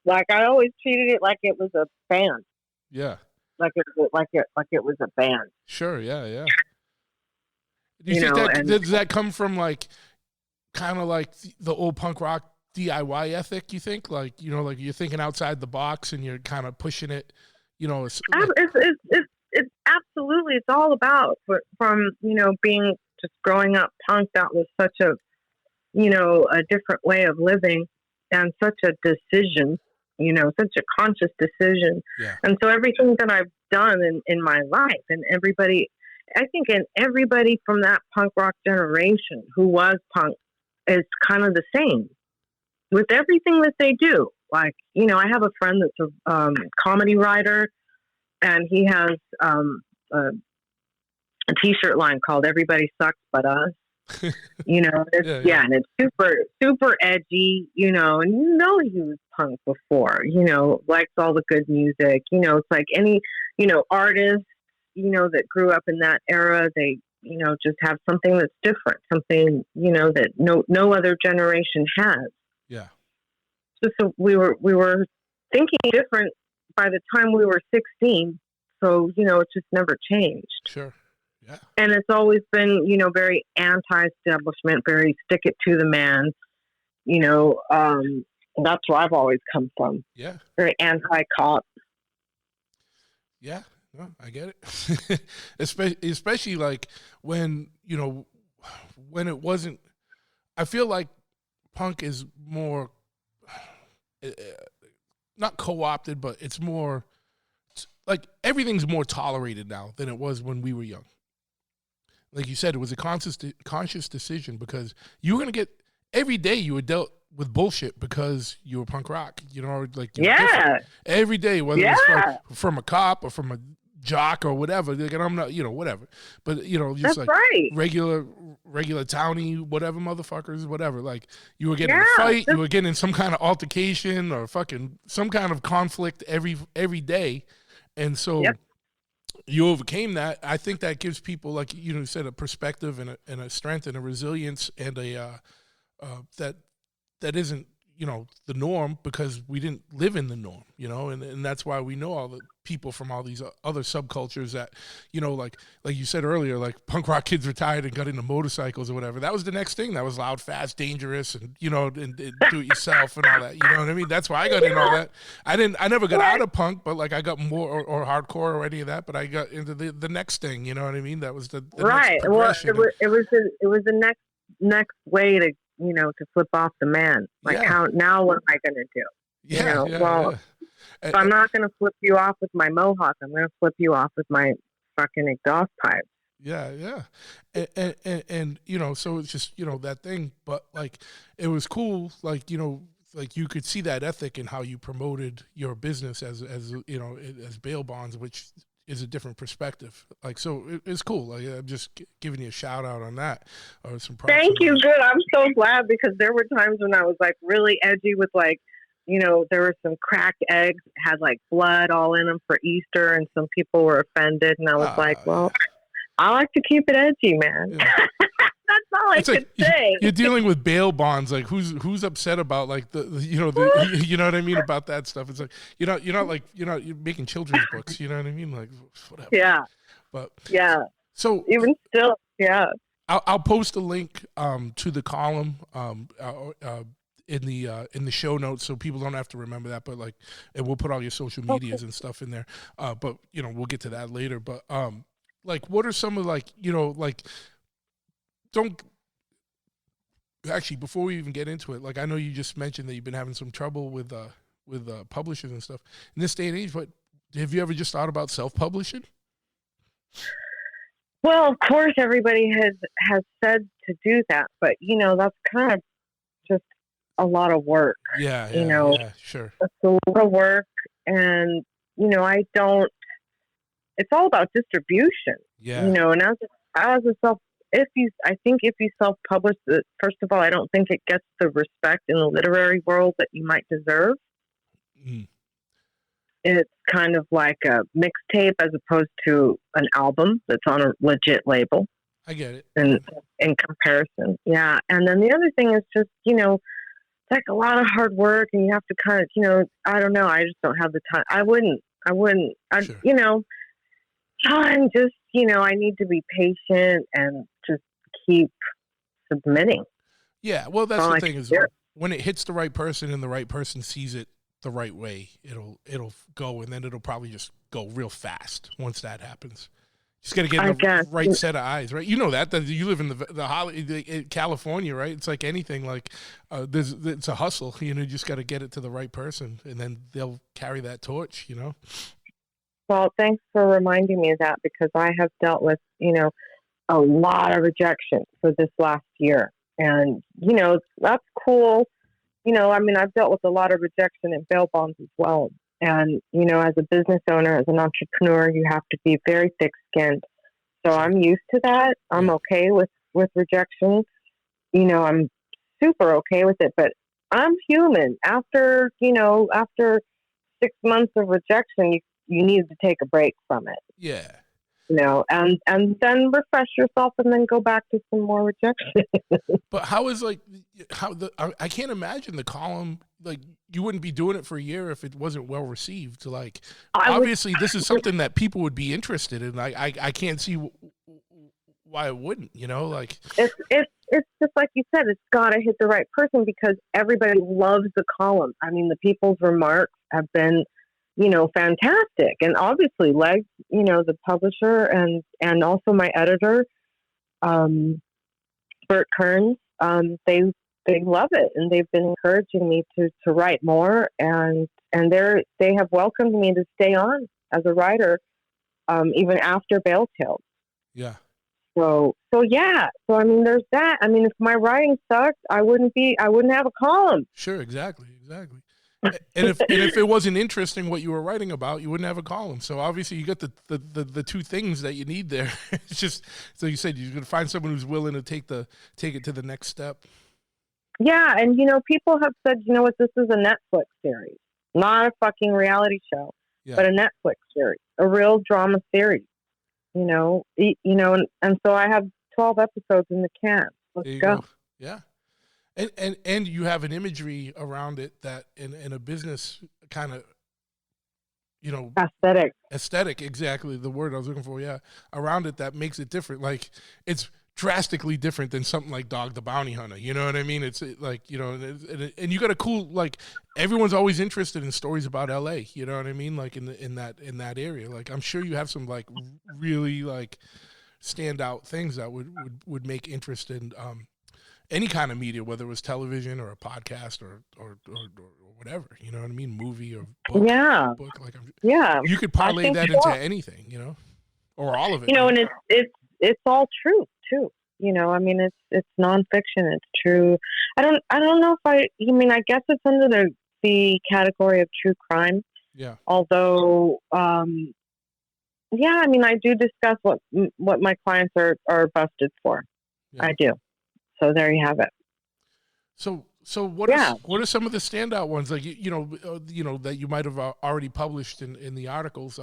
Like I always treated it like it was a band. Yeah. Like it was a band. Sure. Yeah. Do you think does that come from like kind of like the old punk rock DIY ethic, you think? Like, like you're thinking outside the box and you're kind of pushing it, It's absolutely, it's all about from, being just growing up punk, that was such a, a different way of living and such a decision, such a conscious decision. Yeah. And so everything that I've done in my life, and everybody from that punk rock generation who was punk, is kind of the same with everything that they do. Like, I have a friend that's a comedy writer, and he has a t-shirt line called "Everybody Sucks But Us." And it's super, super edgy, and he was punk before, likes all the good music, it's like any, artist, that grew up in that era, they, just have something that's different, something, that no other generation has. Yeah. So we were thinking different by the time we were 16. So, it just never changed. Sure. Yeah. And it's always been, very anti-establishment, very stick it to the man, that's where I've always come from. Yeah. Very anti-cop. Yeah. No, I get it. Especially like when, when it wasn't, I feel like punk is more, not co-opted, but it's more, like everything's more tolerated now than it was when we were young. Like you said, it was a conscious decision, because you were going to get, every day you were dealt with bullshit because you were punk rock, like, every day, whether it's from a cop or from a jock or whatever. Like, and I'm not, whatever. But just That's like right. regular townie, whatever motherfuckers, whatever. Like you were getting in Yeah, a fight, you were getting in some kind of altercation or fucking some kind of conflict every day, and so. Yep. You overcame that. I think that gives people, like you said, a perspective and a strength and a resilience and a that isn't the norm, because we didn't live in the norm, and that's why we know all the people from all these other subcultures that like you said earlier, like punk rock kids retired and got into motorcycles or whatever. That was the next thing that was loud, fast, dangerous, and and do it yourself and all that. You know what I mean? That's why I got into all that. I never got out of punk, but like I got more or hardcore or any of that. But I got into the next thing. You know what I mean? That was the right. next Well, progression. it was the next way to to flip off the man. Like how now what am I going to do? Yeah. If I'm not going to flip you off with my mohawk, I'm going to flip you off with my fucking exhaust pipe. Yeah. And so it's just, that thing, but like, it was cool. Like, like you could see that ethic in how you promoted your business as bail bonds, which is a different perspective. Like, so it's cool. Like, I'm just giving you a shout out on that. Or some props. Thank you. Good. I'm so glad, because there were times when I was like really edgy with like, there were some cracked eggs, had like blood all in them for Easter, and some people were offended. And I was like, well, I like to keep it edgy, man. Yeah. That's all I could say. You're dealing with bail bonds. Like who's upset about like you know what I mean about that stuff. It's like you're making children's books. You know what I mean? Like whatever. Yeah. But yeah. So even still, yeah. I'll post a link to the column in the show notes, so people don't have to remember that. But like, and we'll put all your social medias and stuff in there. But we'll get to that later. But like, what are some of like don't actually, before we even get into it, like I know you just mentioned that you've been having some trouble with publishers and stuff in this day and age, but have you ever just thought about self-publishing? Well, of course everybody has said to do that, but that's kind of just a lot of work. Yeah, sure. It's a lot of work, and I don't, it's all about distribution. Yeah. And as a if you self-publish it, first of all, I don't think it gets the respect in the literary world that you might deserve. Mm. It's kind of like a mixtape as opposed to an album that's on a legit label. I get it. In comparison. Yeah. And then the other thing is just, it's like a lot of hard work, and you have to kind of, I don't know. I just don't have the time. I wouldn't, Sure. I'm just, I need to be patient and just keep submitting. Yeah, well, that's the thing is when it hits the right person and the right person sees it the right way, it'll go, and then it'll probably just go real fast once that happens. Just got to get the right set of eyes, right? You know that you live in the California, right? It's like anything, like it's a hustle. You just got to get it to the right person, and then they'll carry that torch. Well, thanks for reminding me of that, because I have dealt with, a lot of rejection for this last year. And, that's cool. I've dealt with a lot of rejection in bail bonds as well. And, as a business owner, as an entrepreneur, you have to be very thick-skinned. So I'm used to that. I'm okay with rejection. I'm super okay with it, but I'm human. After 6 months of rejection, you need to take a break from it. Yeah. And then refresh yourself and then go back to some more rejection. But I can't imagine the column, like you wouldn't be doing it for a year if it wasn't well received. Like obviously this is something that people would be interested in. I can't see why it wouldn't, like it's just like you said, it's got to hit the right person, because everybody loves the column. I mean, the people's remarks have been fantastic. And obviously Legs, the publisher and also my editor, Bert Kearns, they love it, and they've been encouraging me to write more, and they have welcomed me to stay on as a writer, even after Bail Tales. Yeah. So yeah. So there's that. If my writing sucked, I wouldn't have a column. Sure, exactly. And if it wasn't interesting what you were writing about, you wouldn't have a column. So obviously you got the two things that you need there. It's just, so you said you're going to find someone who's willing to take it to the next step. Yeah, and people have said, what, this is a Netflix series, not a fucking reality show, but a Netflix series, a real drama series. And so I have 12 episodes in the can. Let's go. Yeah. And you have an imagery around it that in a business kind of, aesthetic, exactly the word I was looking for. Yeah. Around it that makes it different. Like, it's drastically different than something like Dog the Bounty Hunter. You know what I mean? It's like, and you got a cool, like, everyone's always interested in stories about LA. You know what I mean? Like in that area. Like, I'm sure you have some like really like standout things that would make interest in any kind of media, whether it was television or a podcast or whatever, you know what I mean? Movie or book. Yeah. Book. Like, you could parlay that into anything, or all of it. And it's all true too. I mean, it's nonfiction. It's true. I don't know if I guess it's under the category of true crime. Yeah. Although, I do discuss what my clients are busted for. Yeah. I do. So there you have it. So what are some of the standout ones, like that you might have already published in the articles?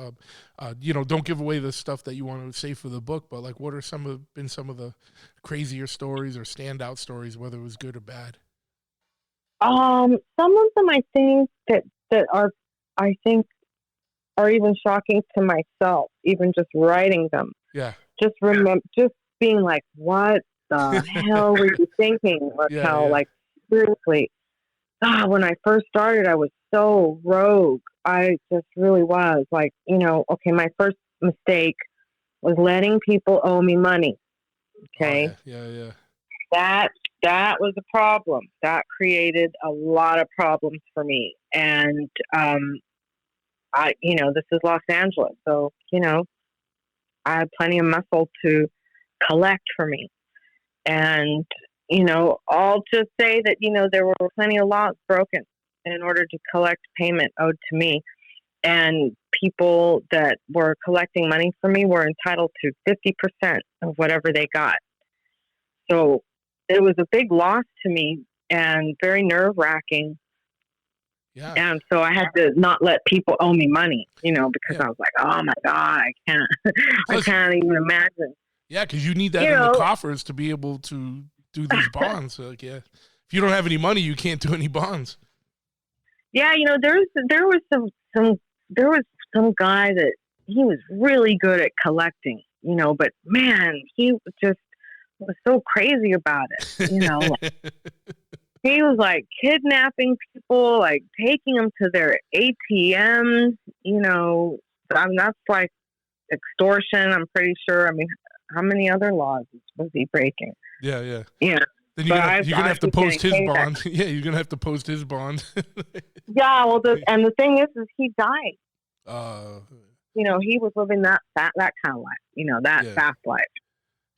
Don't give away the stuff that you want to say for the book, but like, what are some of the crazier stories or standout stories, whether it was good or bad? Some of them I think that are even shocking to myself, even just writing them. Yeah. Just being like, what the hell were you thinking, Raquel? Yeah. Like, seriously. When I first started, I was so rogue. I just really was. Like, my first mistake was letting people owe me money. Okay. Oh, yeah. That was a problem. That created a lot of problems for me. And, this is Los Angeles. So, I had plenty of muscle to collect for me. And, I'll just say that, there were plenty of laws broken in order to collect payment owed to me. And people that were collecting money from me were entitled to 50% of whatever they got. So it was a big loss to me and very nerve-wracking. Yeah. And so I had to not let people owe me money, because I was like, oh my God, I can't, I can't even imagine. Yeah, because you need that in the coffers to be able to do these bonds. So, like, if you don't have any money, you can't do any bonds. Yeah, there was some guy that he was really good at collecting, but man, he just was so crazy about it. He was like kidnapping people, like taking them to their ATMs. That's like extortion. I'm pretty sure. I mean, how many other laws was he breaking? Yeah. Yeah. Then you're gonna have to post his bond. Yeah, you're gonna have to post his bond. Yeah, well, and the thing is he died. He was living that kind of life. Fast life.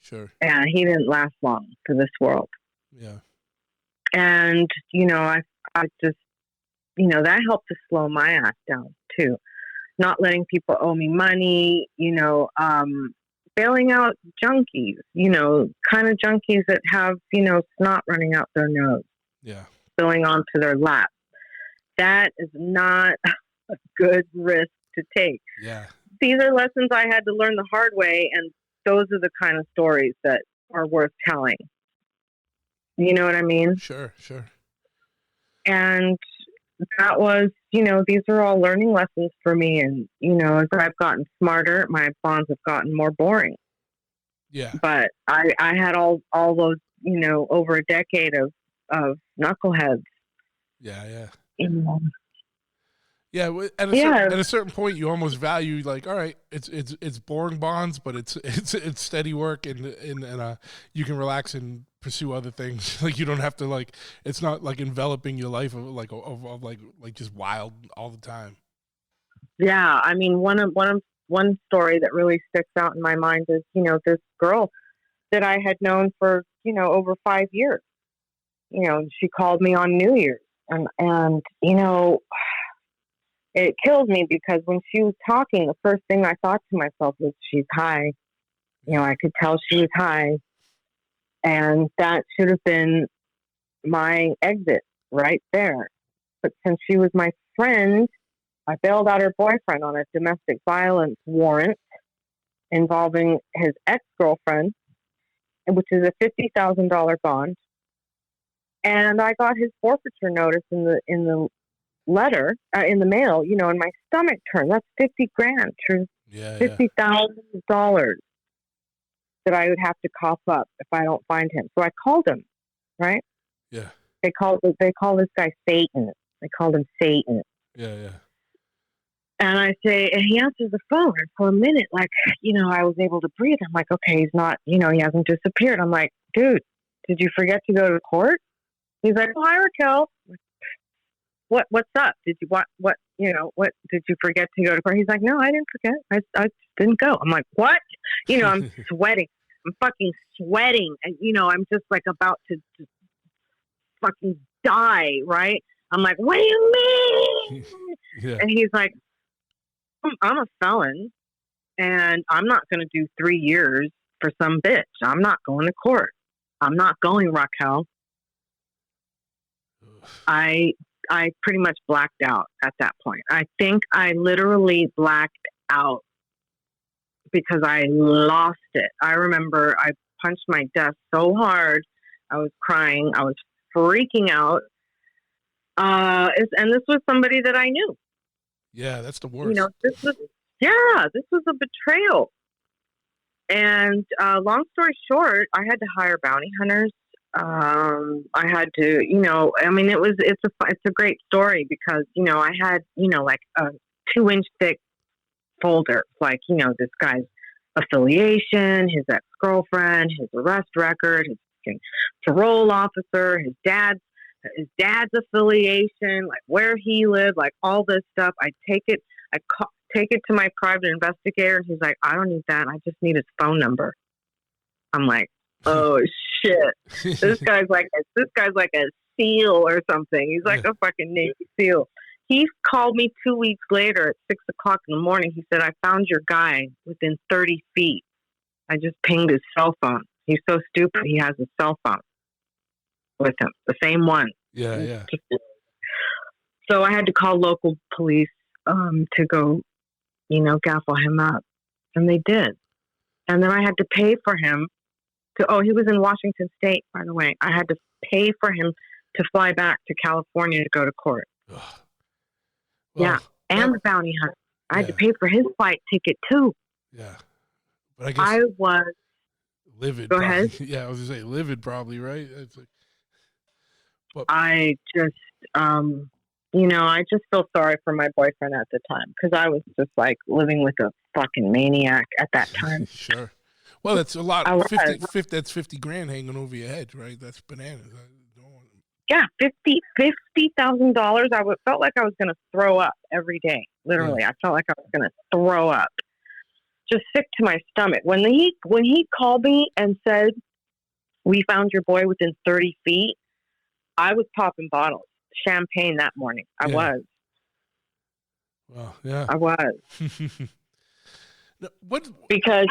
Sure. And he didn't last long for this world. Yeah. And I just that helped to slow my ass down too. Not letting people owe me money. Bailing out junkies, kind of junkies that have, snot running out their nose. Yeah. Spilling onto their lap. That is not a good risk to take. Yeah. These are lessons I had to learn the hard way, and those are the kind of stories that are worth telling. You know what I mean? Sure. And that was, these are all learning lessons for me. And, as I've gotten smarter, my bonds have gotten more boring. Yeah. But I had all those, over a decade of knuckleheads. Yeah. Yeah. Yeah. At a certain point, you almost value, like, all right, it's boring bonds, but it's steady work, and you can relax and pursue other things. Like, you don't have to, like, it's not like enveloping your life of just wild all the time. Yeah, I mean, one story that really sticks out in my mind is, this girl that I had known for, over 5 years. She called me on New Year's And it kills me because when she was talking, the first thing I thought to myself was, she's high. I could tell she was high. And that should have been my exit right there. But since she was my friend, I bailed out her boyfriend on a domestic violence warrant involving his ex-girlfriend, which is a $50,000 bond. And I got his forfeiture notice in the letter, in the mail, and my stomach turned. That's $50,000 for $50,000 that I would have to cough up if I don't find him. So I called him, right? Yeah. They call this guy Satan. They called him Satan. Yeah, yeah. And and he answers the phone. And for a minute, I was able to breathe. I'm like, okay, he's not, he hasn't disappeared. I'm like, dude, did you forget to go to court? He's like, oh, hi, Raquel. What's up? Did you what did you forget to go to court? He's like, no, I didn't forget. I just didn't go. I'm like, what? I'm sweating. I'm fucking sweating. And, I'm just like about to just fucking die, right? I'm like, what do you mean? Yeah. And he's like, I'm a felon and I'm not going to do 3 years for some bitch. I'm not going to court. I'm not going, Raquel. I pretty much blacked out at that point. I think I literally blacked out because I lost it. I remember I punched my desk so hard. I was crying. I was freaking out. And this was somebody that I knew. Yeah, that's the worst. This was a betrayal. And long story short, I had to hire bounty hunters. I had to, it's a great story because, I had, like a 2-inch thick folder, like, this guy's affiliation, his ex-girlfriend, his arrest record, his parole officer, his dad's affiliation, like where he lived, like all this stuff. I take it to my private investigator, and he's like, I don't need that. I just need his phone number. I'm like, oh shit! This guy's like a SEAL or something. He's like a fucking Navy SEAL. He called me 2 weeks later at 6:00 in the morning. He said, I found your guy within 30 feet. I just pinged his cell phone. He's so stupid. He has a cell phone with him, the same one. Yeah, yeah. So I had to call local police to go, gaffle him up. And they did. And then I had to pay for him he was in Washington State, by the way. I had to pay for him to fly back to California to go to court. Well, yeah. And the bounty hunter. I had to pay for his flight ticket too. Yeah. But I guess I was livid. Go probably. ahead. Yeah, I was gonna say livid probably, right? It's like, but, I just I just feel sorry for my boyfriend at the time because I was just like living with a fucking maniac at that time. Sure. Well, that's a lot. 50, that's $50,000 hanging over your head, right? That's bananas. Yeah, $50,000. Felt like I was going to throw up every day. Literally, I felt like I was going to throw up. Just sick to my stomach. When he called me and said, "We found your boy within 30 feet," I was popping bottles, champagne that morning. I was. Well, yeah, I was. What? Because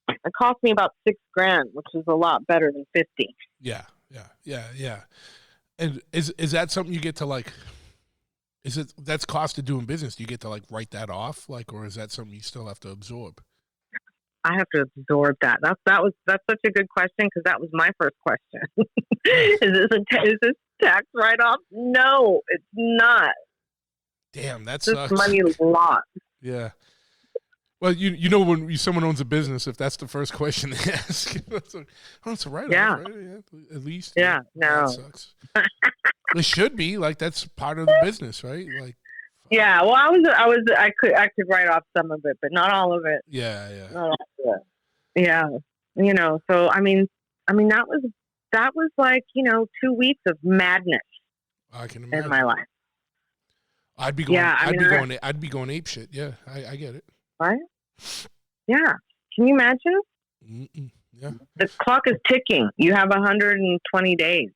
it cost me about $6,000, which is a lot better than 50. Yeah. And is that something you get to like? That's cost of doing business? Do you get to like write that off, like, or is that something you still have to absorb? I have to absorb that. That's such a good question because that was my first question. Is this tax write off? No, it's not. Damn, that this sucks. Money lost. Yeah. Well, when someone owns a business, if that's the first question they ask, it's a write-off, right? Yeah, at least. Yeah, no. That sucks. It should be like that's part of the business, right? Like. Yeah, well, I could write off some of it, but not all of it. Yeah. Not all of it. Yeah, So I mean, that was like 2 weeks of madness. I can imagine. In my life. I'd be going. Yeah, I'd be going ape shit. Yeah, I get it. Right? Yeah. Can you imagine? Yeah. The clock is ticking. You have 120 days.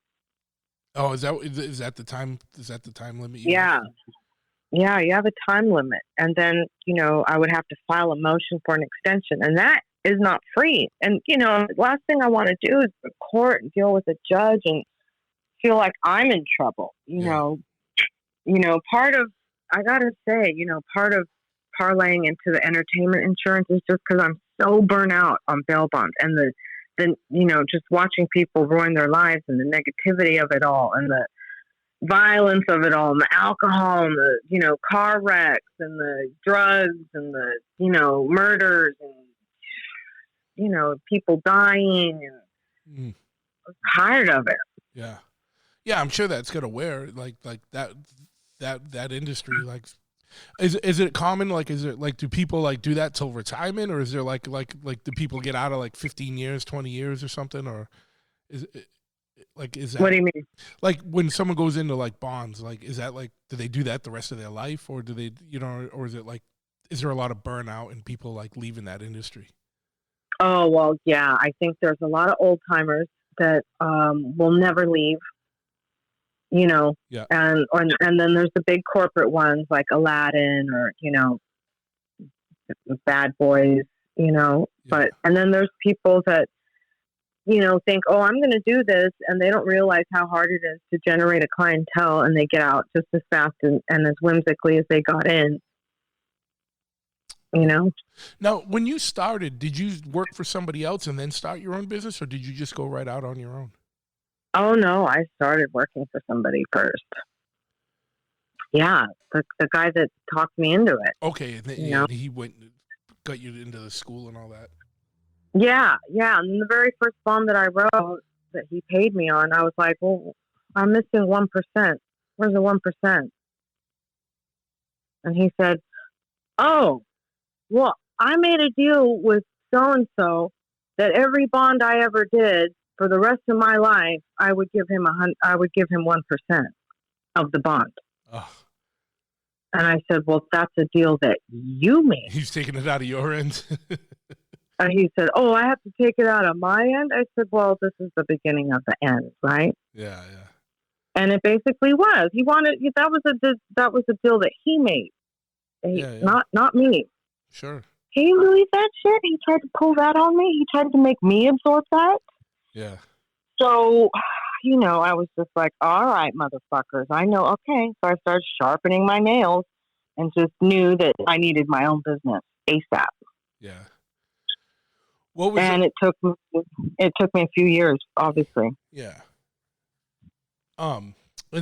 Oh, is that the time? Is that the time limit? Yeah. Yeah, you have a time limit. And then, I would have to file a motion for an extension. And that is not free. And, the last thing I want to do is go to court and deal with a judge and feel like I'm in trouble. Part of, I got to say, part of parlaying into the entertainment insurance is just because I'm so burnt out on bail bonds and the just watching people ruin their lives and the negativity of it all and the violence of it all and the alcohol and the, car wrecks and the drugs and the, murders and, people dying and I'm tired of it. Yeah. Yeah. I'm sure that's going to wear like that industry. Like, is it common? Like, is it like, do people like do that till retirement, or is there like do people get out of like 15 years, 20 years or something? Or is it, like, is that, what do you mean? Like when someone goes into like bonds, like, is that like, do they do that the rest of their life, or do they, or is it like, is there a lot of burnout and people like leaving that industry? Oh, well, yeah, I think there's a lot of old timers that will never leave, Yeah. and then there's the big corporate ones like Aladdin or, Bad Boys, Yeah. but, and then there's people that, think, oh, I'm going to do this. And they don't realize how hard it is to generate a clientele, and they get out just as fast and as whimsically as they got in, Now, when you started, did you work for somebody else and then start your own business, or did you just go right out on your own? Oh, no, I started working for somebody first. Yeah, the guy that talked me into it. Okay, and then, he got you into the school and all that. Yeah. And the very first bond that I wrote that he paid me on, I was like, well, I'm missing 1%. Where's the 1%? And he said, oh, well, I made a deal with so-and-so that every bond I ever did for the rest of my life, I would give him 1% of the bond. Oh. And I said, well, that's a deal that you made. He's taking it out of your end. And he said, oh, I have to take it out of my end? I said, well, this is the beginning of the end, right? Yeah. And it basically was. He wanted, that was a deal that he made. Not me. Sure. Can you believe that shit? He tried to pull that on me. He tried to make me absorb that. Yeah. So, I was just like, all right, motherfuckers, I know. Okay. So I started sharpening my nails and just knew that I needed my own business ASAP. Yeah. What was and it took me a few years, obviously. Yeah. And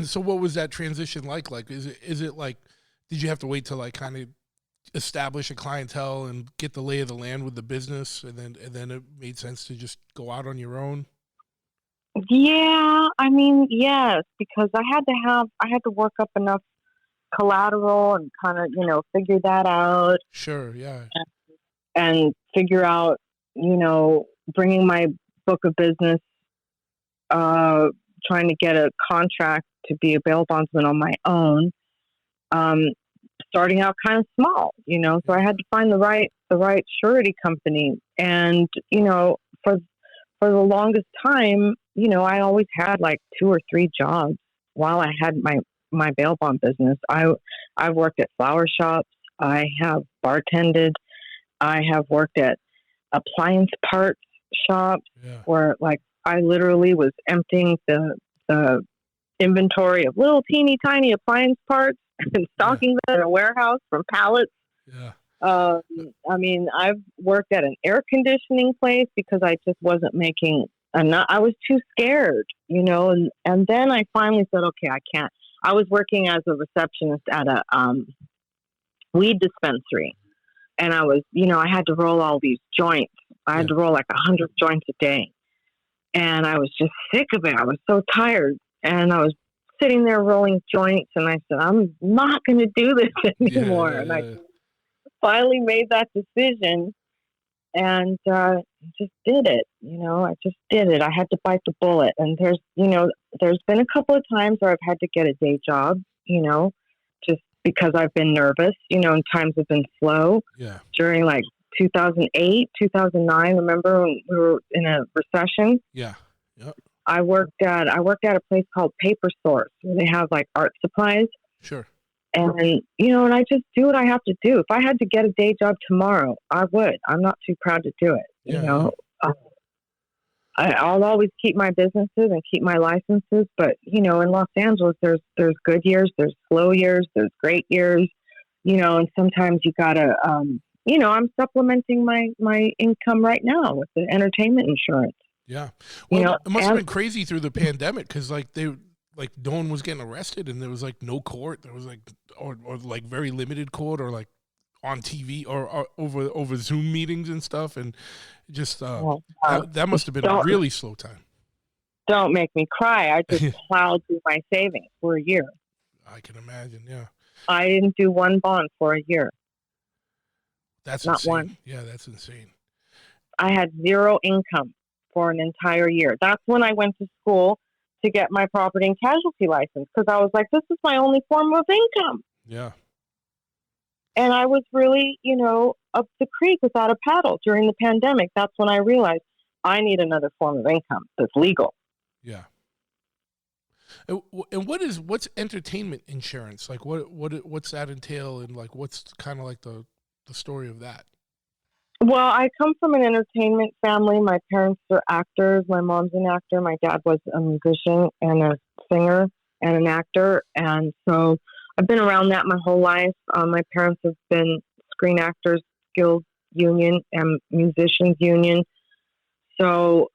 so what was that transition like? Like, is it like, did you have to wait to like kind of establish a clientele and get the lay of the land with the business, and then it made sense to just go out on your own? Yeah, I mean, yes, because I had to work up enough collateral and kind of, figure that out. Sure, yeah. And figure out, bringing my book of business, trying to get a contract to be a bail bondsman on my own. Starting out kind of small, so I had to find the right surety company. And, for the longest time, I always had like 2 or 3 jobs while I had my bail bond business. I've worked at flower shops. I have bartended. I have worked at appliance parts shops where like I literally was emptying the inventory of little teeny tiny appliance parts and stocking them in a warehouse from pallets. Yeah. I mean, I've worked at an air conditioning place because I just wasn't making enough. I was too scared, and then I finally said, okay, I can't. I was working as a receptionist at a weed dispensary, and I was, I had to roll all these joints. I had to roll like 100 joints a day, and I was just sick of it. I was so tired, and I was sitting there rolling joints, and I said, I'm not going to do this anymore. And I finally made that decision and just did it. I just did it. I had to bite the bullet. And there's been a couple of times where I've had to get a day job, just because I've been nervous, and times have been slow. Yeah. During like 2008, 2009, remember when we were in a recession? Yeah. Yep. I worked at a place called Paper Source where they have like art supplies. Sure. And, and I just do what I have to do. If I had to get a day job tomorrow, I would. I'm not too proud to do it. Yeah. I'll always keep my businesses and keep my licenses. But, in Los Angeles, there's good years, there's slow years, there's great years, and sometimes you got to, I'm supplementing my income right now with the entertainment insurance. Yeah. Well, it must have been crazy through the pandemic because no one was getting arrested and there was like no court. There was like, or like very limited court or like on TV or over Zoom meetings and stuff. And just, that must have been a really slow time. Don't make me cry. I just plowed through my savings for a year. I can imagine. Yeah. I didn't do one bond for a year. That's not insane. one. Yeah, that's insane. I had zero income for an entire year. That's when I went to school to get my property and casualty license because I was like, this is my only form of income. Yeah. And I was really, up the creek without a paddle during the pandemic. That's when I realized I need another form of income that's legal. Yeah. And what's entertainment insurance? Like what's that entail and like what's kind of like the story of that? Well, I come from an entertainment family. My parents are actors. My mom's an actor. My dad was a musician and a singer and an actor. And so I've been around that my whole life. My parents have been Screen Actors Guild Union and Musicians Union. So,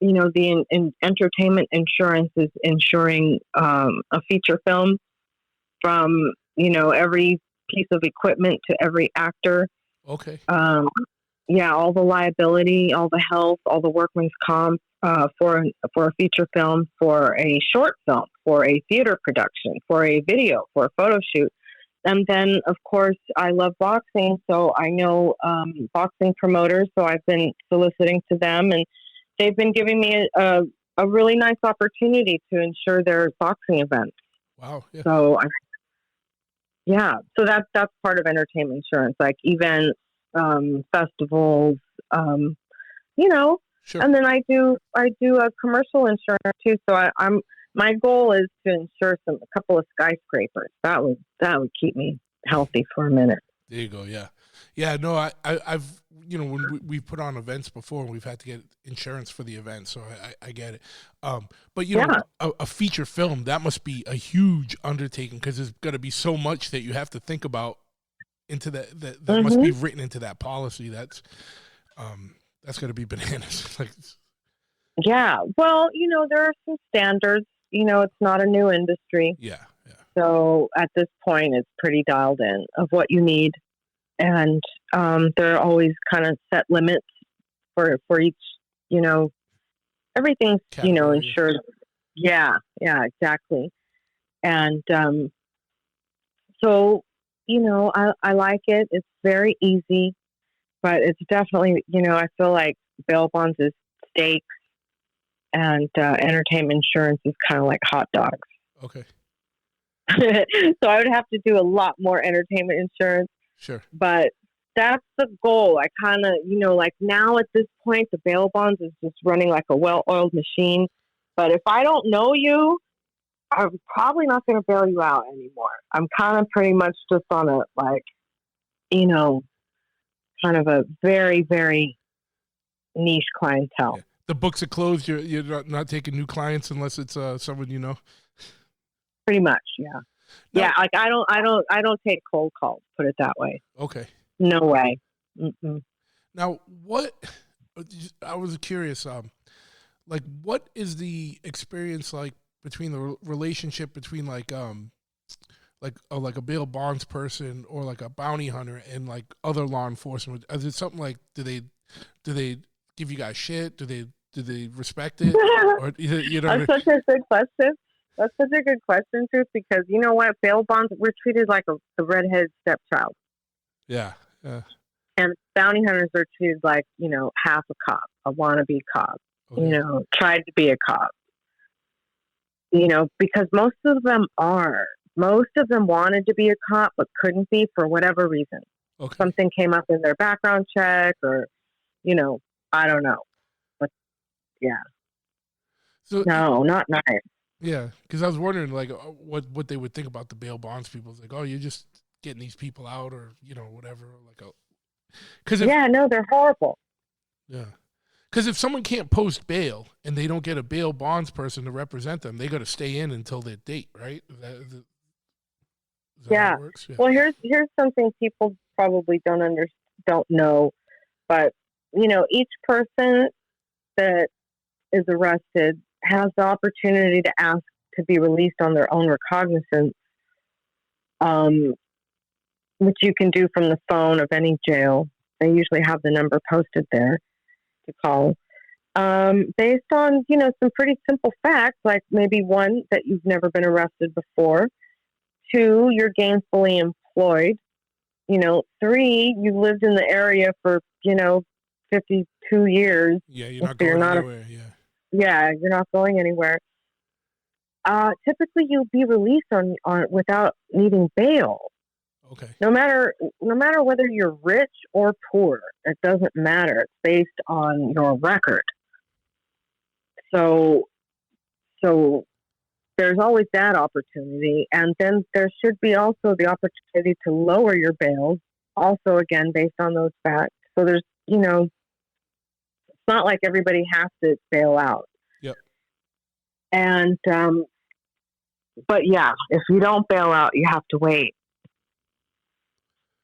the entertainment insurance is insuring a feature film from, every piece of equipment to every actor. Okay. All the liability, all the health, all the workman's comp for a feature film, for a short film, for a theater production, for a video, for a photo shoot. And then, of course, I love boxing, so I know boxing promoters, so I've been soliciting to them, and they've been giving me a really nice opportunity to insure their boxing events. Wow. Yeah. So that's part of entertainment insurance, like events, festivals, Sure. And then I do a commercial insurance too. So my goal is to insure a couple of skyscrapers. That would keep me healthy for a minute. There you go. Yeah. Yeah. No, I've, when we put on events before, we've had to get insurance for the event. So I get it. But a feature film, that must be a huge undertaking because there's going to be so much that you have to think about into that must be written into that policy. That's going to be bananas. Yeah. Well, there are some standards, it's not a new industry. Yeah. Yeah. So at this point it's pretty dialed in of what you need. And there are always kind of set limits for each, everything's, category. insured. Yeah, exactly. And so, I like it. It's very easy, but it's definitely, I feel like bail bonds is steaks and entertainment insurance is kind of like hot dogs. Okay. So I would have to do a lot more entertainment insurance. Sure. But that's the goal. I kind of, like now at this point, the bail bonds is just running like a well-oiled machine. But if I don't know you, I'm probably not going to bail you out anymore. I'm kind of pretty much just on a, kind of a very, very niche clientele. Yeah. The books are closed. You're not taking new clients unless it's someone you know. Pretty much, yeah. No. Yeah, like I don't take cold calls. Put it that way. Okay. No way. Mm-mm. Now, I was curious. What is the experience like between the relationship between like a bail bonds person or like a bounty hunter and like other law enforcement? Is it something like do they give you guys shit? Do they respect it? Or That's such a good question. That's such a good question, Truth, because you know what? Bail bonds, we're treated like the redheaded stepchild. Yeah. Yeah. And bounty hunters are treated like, half a cop, a wannabe cop, Okay. Tried to be a cop. Because most of them wanted to be a cop, but couldn't be for whatever reason. Okay. Something came up in their background check or, I don't know. But yeah. So No, not nice. yeah, because I was wondering like what they would think about the bail bonds people. It's like, oh, you're just getting these people out, or whatever. Like, because No, they're horrible. yeah, because if someone can't post bail and they don't get a bail bonds person to represent them, they got to stay in until their date, right? Is that how it works? Yeah. Well, here's something people probably don't know, but each person that is arrested has the opportunity to ask to be released on their own recognizance, which you can do from the phone of any jail. They usually have the number posted there to call. Based on, some pretty simple facts, like maybe one, that you've never been arrested before. 2, you're gainfully employed. 3, you lived in the area for, 52 years. Yeah, you're not going anywhere. Yeah, you're not going anywhere. Typically, you'll be released on without needing bail. Okay. No matter whether you're rich or poor, it doesn't matter. It's based on your record. So there's always that opportunity, and then there should be also the opportunity to lower your bails. Also, again, based on those facts. So there's, it's not like everybody has to bail out. Yep. And but yeah, if you don't bail out, you have to wait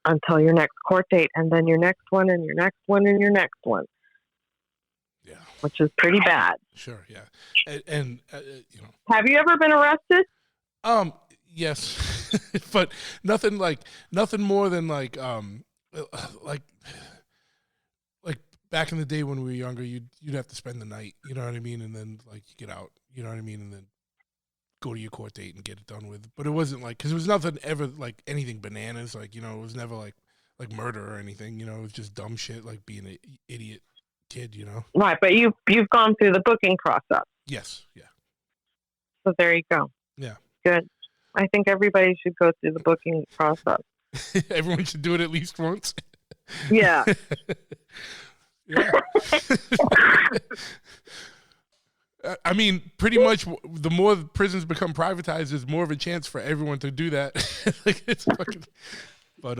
until your next court date, and then your next one, and your next one, and your next one. Yeah. Which is pretty bad. Sure. Yeah. And Have you ever been arrested? Yes, but nothing more than like back in the day when we were younger, you'd have to spend the night, you know what I mean, and then like you get out, you know what I mean, and then go to your court date and get it done with. But it wasn't like, because it was nothing ever like anything bananas, like it was never like murder or anything, it was just dumb shit like being an idiot kid, Right, but you've gone through the booking process. Yes, yeah. So there you go. Yeah. Good. I think everybody should go through the booking process. Everyone should do it at least once. Yeah. Yeah. I mean, pretty much the more prisons become privatized, there's more of a chance for everyone to do that. It's fucking, but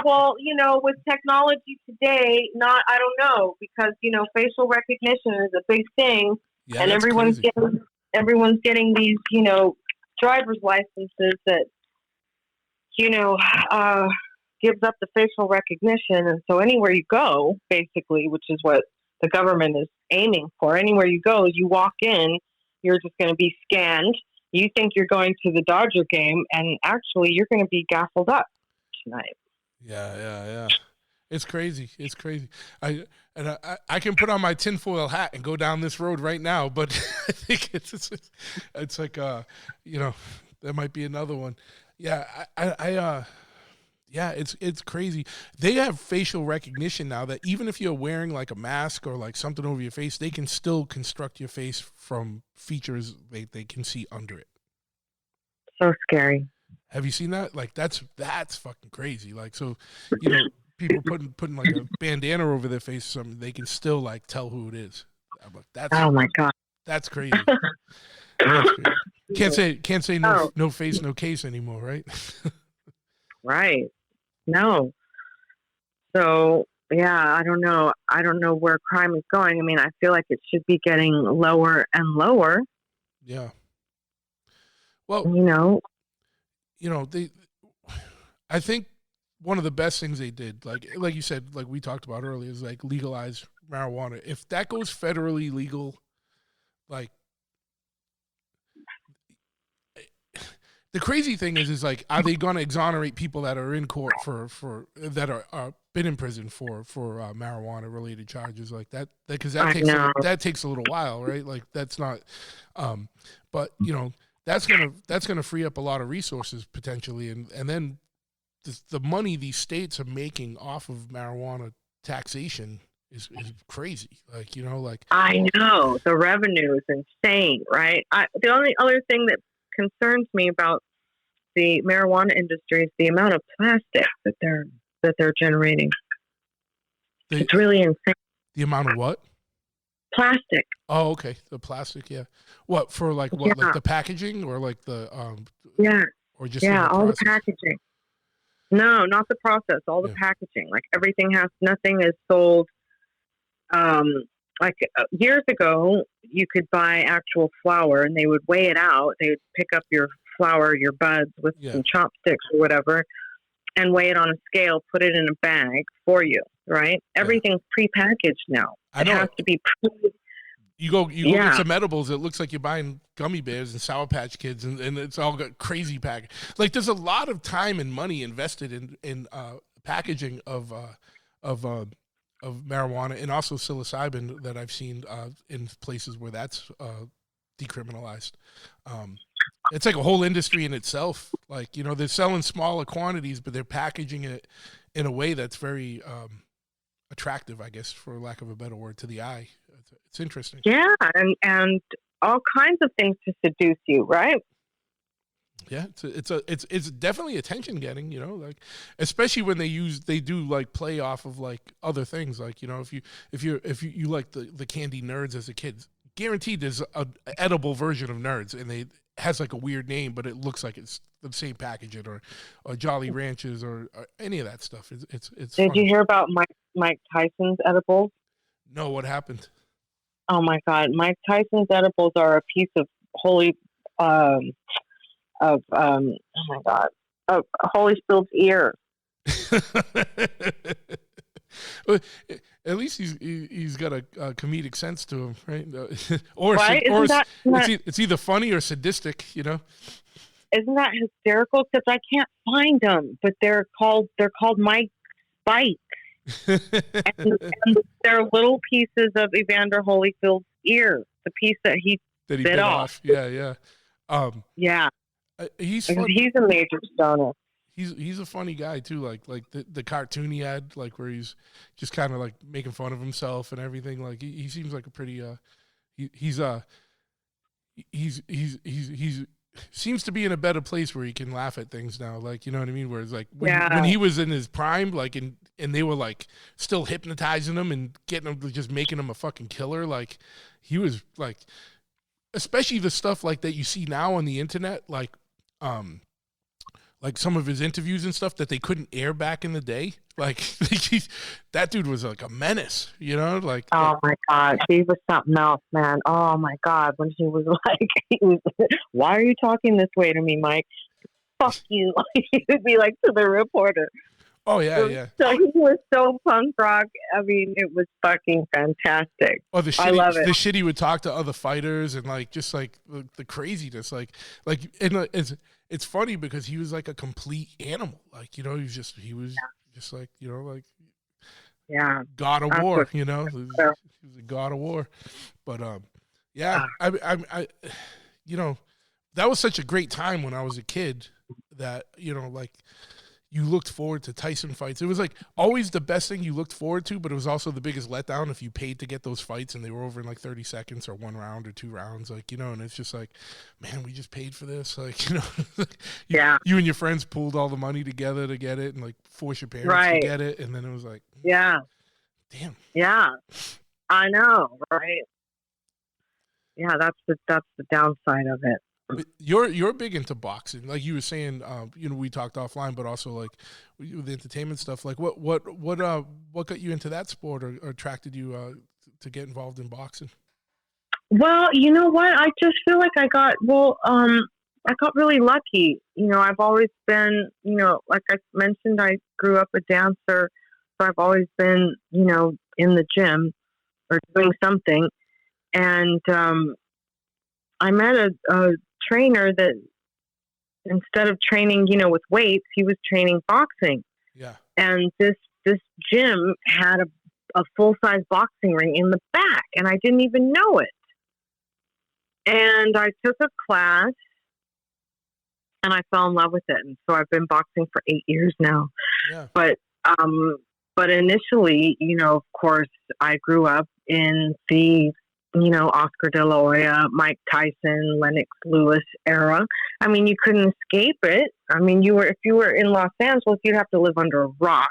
well, with technology today, I don't know, because facial recognition is a big thing, and everyone's getting these driver's licenses that gives up the facial recognition, and so anywhere you go, basically, which is what the government is aiming for, anywhere you go, you walk in, you're just going to be scanned. You think you're going to the Dodger game, and actually, you're going to be gaffled up tonight. Yeah. It's crazy. I can put on my tinfoil hat and go down this road right now, but I think it's like there might be another one. Yeah, it's crazy. They have facial recognition now that even if you're wearing like a mask or like something over your face, they can still construct your face from features they can see under it. So scary. Have you seen that? Like that's fucking crazy. Like, so, people putting like a bandana over their face or something, they can still like tell who it is. I'm like, oh my God. That's crazy. That's crazy. Can't say no face, no case anymore, right? Right. No. So yeah, I don't know where crime is going. I mean, I feel like it should be getting lower and lower. Yeah. Well, I think one of the best things they did, like you said, like we talked about earlier, is like legalize marijuana. If that goes federally legal, like the crazy thing is like, are they going to exonerate people that are in court for that are been in prison for marijuana related charges like that? Because that takes a little while, right? Like that's not, but that's gonna free up a lot of resources potentially, and then the money these states are making off of marijuana taxation is crazy. Like I know the revenue is insane, right? The only other thing that concerns me about the marijuana industry is the amount of plastic that they're generating. It's really insane. The amount of what? plastic. Oh, okay. The plastic, yeah. What for? Like what? Yeah. Like the packaging, or like the Yeah. or just Yeah, all the process? packaging. No, not the process, all the packaging. Like nothing is sold. Like years ago, you could buy actual flour and they would weigh it out. They would pick up your flour, your buds with some chopsticks or whatever, and weigh it on a scale, put it in a bag for you, right? Everything's prepackaged now. It has to be You go get some edibles, it looks like you're buying gummy bears and Sour Patch Kids, and it's all got crazy package. Like there's a lot of time and money invested in packaging of marijuana, and also psilocybin that I've seen in places where that's decriminalized. It's like a whole industry in itself. Like, they're selling smaller quantities, but they're packaging it in a way that's very attractive, I guess, for lack of a better word, to the eye. It's interesting. Yeah, and all kinds of things to seduce you, right? Yeah, it's definitely attention getting, like especially when they do like play off of like other things, like if you like the candy Nerds as a kid, guaranteed there's a edible version of Nerds, and they has like a weird name, but it looks like it's the same packaging, or Jolly Ranchers or any of that stuff. It's Did funny. you hear about Mike Tyson's edibles? No, what happened? Oh my God, Mike Tyson's edibles are a piece of Holyfield's ear. At least he's got a comedic sense to him, right? Or it's either funny or sadistic, Isn't that hysterical? Because I can't find them, but they're called Mike Bites, and they're little pieces of Evander Holyfield's ear, the piece that he bit off. Yeah. Yeah. He's a major stoner. He's a funny guy too, like the cartoon he had, like where he's just kind of like making fun of himself and everything. Like he seems like a pretty he's seems to be in a better place where he can laugh at things now. Like, you know what I mean? Whereas like when he was in his prime, like and they were like still hypnotizing him and getting him, just making him a fucking killer. Like he was like, especially the stuff like that you see now on the internet, like some of his interviews and stuff that they couldn't air back in the day. Like that dude was like a menace, like. Oh my God. He was something else, man. Oh my God. When he was like, why are you talking this way to me, Mike? Fuck you. He would be like to the reporter. Oh yeah. So he was so punk rock. I mean, it was fucking fantastic. Oh, I love it. The shit he would talk to other fighters, and like just like the craziness, like and it's funny because he was like a complete animal. Like, he was just like, like God of War. He was a God of War. But I that was such a great time when I was a kid that like. You looked forward to Tyson fights. It was like always the best thing you looked forward to, but it was also the biggest letdown if you paid to get those fights and they were over in like 30 seconds or 1 round or 2 rounds. Like, and it's just like, man, we just paid for this. Like, you and your friends pooled all the money together to get it and like force your parents to get it. And then it was like, damn. Yeah. I know. Right. Yeah. That's the downside of it. But you're big into boxing, like you were saying. We talked offline, but also like with the entertainment stuff. Like, what got you into that sport, or attracted you to get involved in boxing? Well, you know what? I just feel like I got really lucky. I've always been, like I mentioned, I grew up a dancer, so I've always been, in the gym or doing something, and I met a trainer that instead of training, with weights, he was training boxing. Yeah. And this gym had a full-size boxing ring in the back, and I didn't even know it. And I took a class, and I fell in love with it. And so I've been boxing for 8 years now. Yeah. But initially, of course, I grew up in the Oscar De La Hoya, Mike Tyson, Lennox Lewis era. I mean, you couldn't escape it. I mean, if you were in Los Angeles, you'd have to live under a rock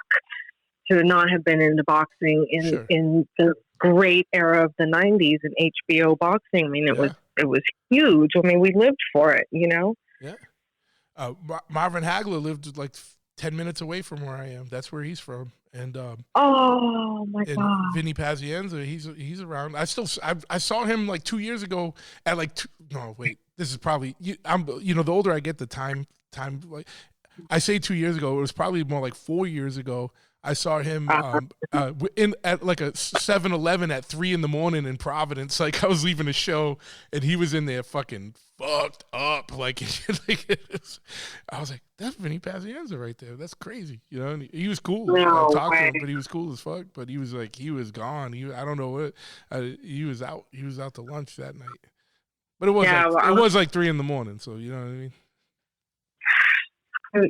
to not have been into boxing Sure. in the great era of the 90s and HBO boxing. I mean, it was huge. I mean, we lived for it, you know? Yeah. Marvin Hagler lived like 10 minutes away from where I am. That's where he's from. And Oh my God. Vinny Pazienza, he's around. I saw him like 2 years ago at like no, wait. This is probably the older I get, the time like I say 2 years ago, it was probably more like 4 years ago. I saw him at like a 7-Eleven at 3 a.m. in Providence. Like I was leaving a show and he was in there fucking fucked up. Like, I was like, that's Vinny Pazienza right there. That's crazy. You know, and he was cool. No I talked to way. him, but he was cool as fuck. But he was like, he was gone. I don't know what. He was out. He was out to lunch that night. But it was it was like 3 a.m. So you know what I mean.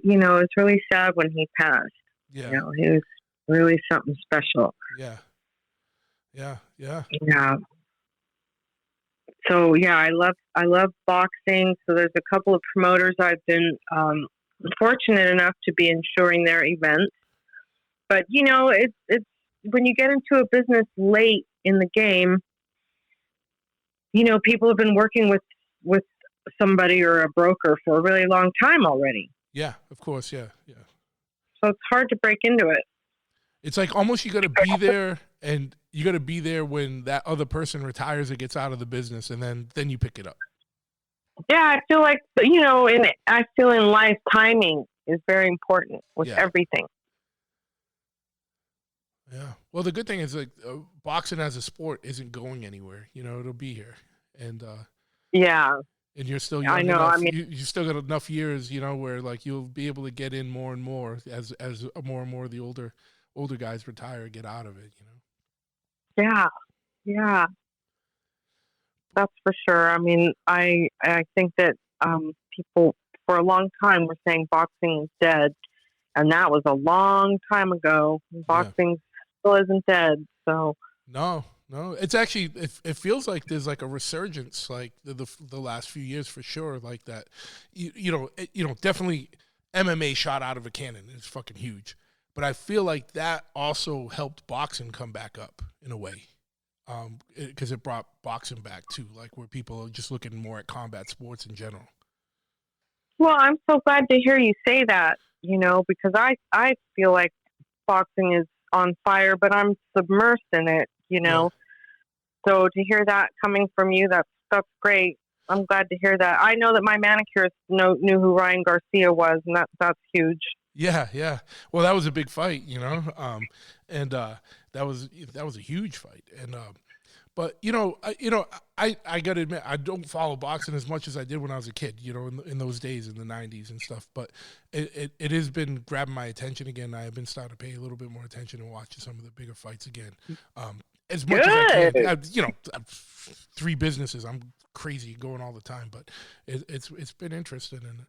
You know, it's really sad when he passed. Yeah. You know, he was really something special. Yeah. Yeah. So yeah, I love boxing. So there's a couple of promoters I've been fortunate enough to be insuring their events. But you know, it's when you get into a business late in the game, you know, people have been working with somebody or a broker for a really long time already. Yeah, of course, yeah. So it's hard to break into it. It's like almost you got to be there, and you got to be there when that other person retires or gets out of the business, and then you pick it up. Yeah, I feel like, you know, I feel in life timing is very important with everything. Yeah. Well, the good thing is like boxing as a sport isn't going anywhere. You know, it'll be here, and and you're still young enough. I mean, you still got enough years, you know, where like you'll be able to get in more and more as more and more of the older guys retire, get out of it, you know. Yeah, that's for sure. I mean, I think that people for a long time were saying boxing is dead, and that was a long time ago. Boxing still isn't dead. So no. It's actually it feels like there's like a resurgence, like the last few years for sure, like that. You know, definitely MMA shot out of a cannon. It's fucking huge, but I feel like that also helped boxing come back up in a way, because it brought boxing back too, like where people are just looking more at combat sports in general. Well, I'm so glad to hear you say that. You know, because I feel like boxing is on fire, but I'm submersed in it. You know. Yeah. So to hear that coming from you, that's great. I'm glad to hear that. I know that my manicurist knew who Ryan Garcia was, and that's huge. Yeah. Well, that was a big fight, you know, and that was a huge fight. And but I got to admit, I don't follow boxing as much as I did when I was a kid, you know, in those days in the 90s and stuff. But it has been grabbing my attention again. I have been starting to pay a little bit more attention and watching some of the bigger fights again. As much as I can, you know, 3 businesses. I'm crazy going all the time, but it's been interesting, and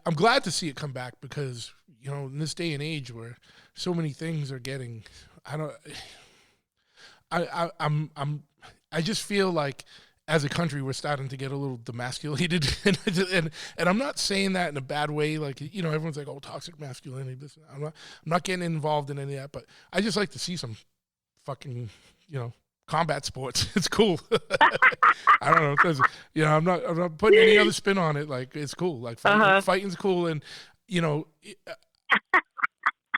I'm glad to see it come back because, you know, in this day and age where so many things are getting, I just feel like as a country we're starting to get a little demasculated, and I'm not saying that in a bad way. Like, you know, everyone's like, oh, toxic masculinity. This, I'm not getting involved in any of that, but I just like to see some fucking, you know, combat sports. It's cool. I don't know, because, you know, I'm not putting any other spin on it. Like, it's cool. Like fighting's cool, and, you know,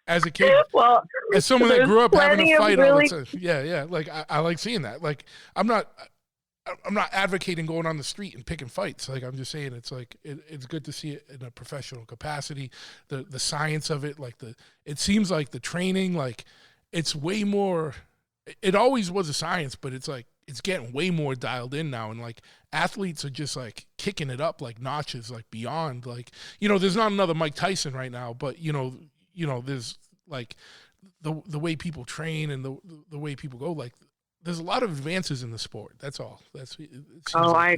as a kid, well, as someone that grew up having a fight all the time, yeah, like I like seeing that. Like, I'm not advocating going on the street and picking fights. Like, I'm just saying it's like it's good to see it in a professional capacity. The science of it, like it seems like the training, like it's way more. It always was a science, but it's like it's getting way more dialed in now, and like athletes are just like kicking it up like notches, like beyond. Like, you know, there's not another Mike Tyson right now, but you know, there's like the way people train and the way people go. Like, there's a lot of advances in the sport. That's all. I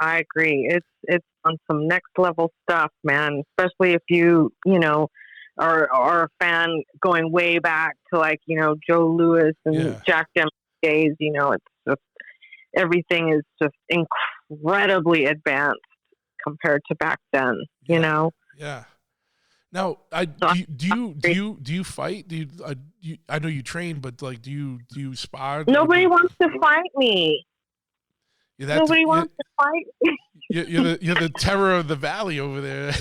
agree. It's on some next level stuff, man. Especially if you know, are a fan going way back to, like, you know, Joe Louis and Jack Dempsey days. You know, it's just everything is just incredibly advanced compared to back then. You know. Yeah. Now, do you fight? I know you train, but like, do you spar? Nobody wants to fight me. Nobody wants to fight me. You're the terror of the valley over there.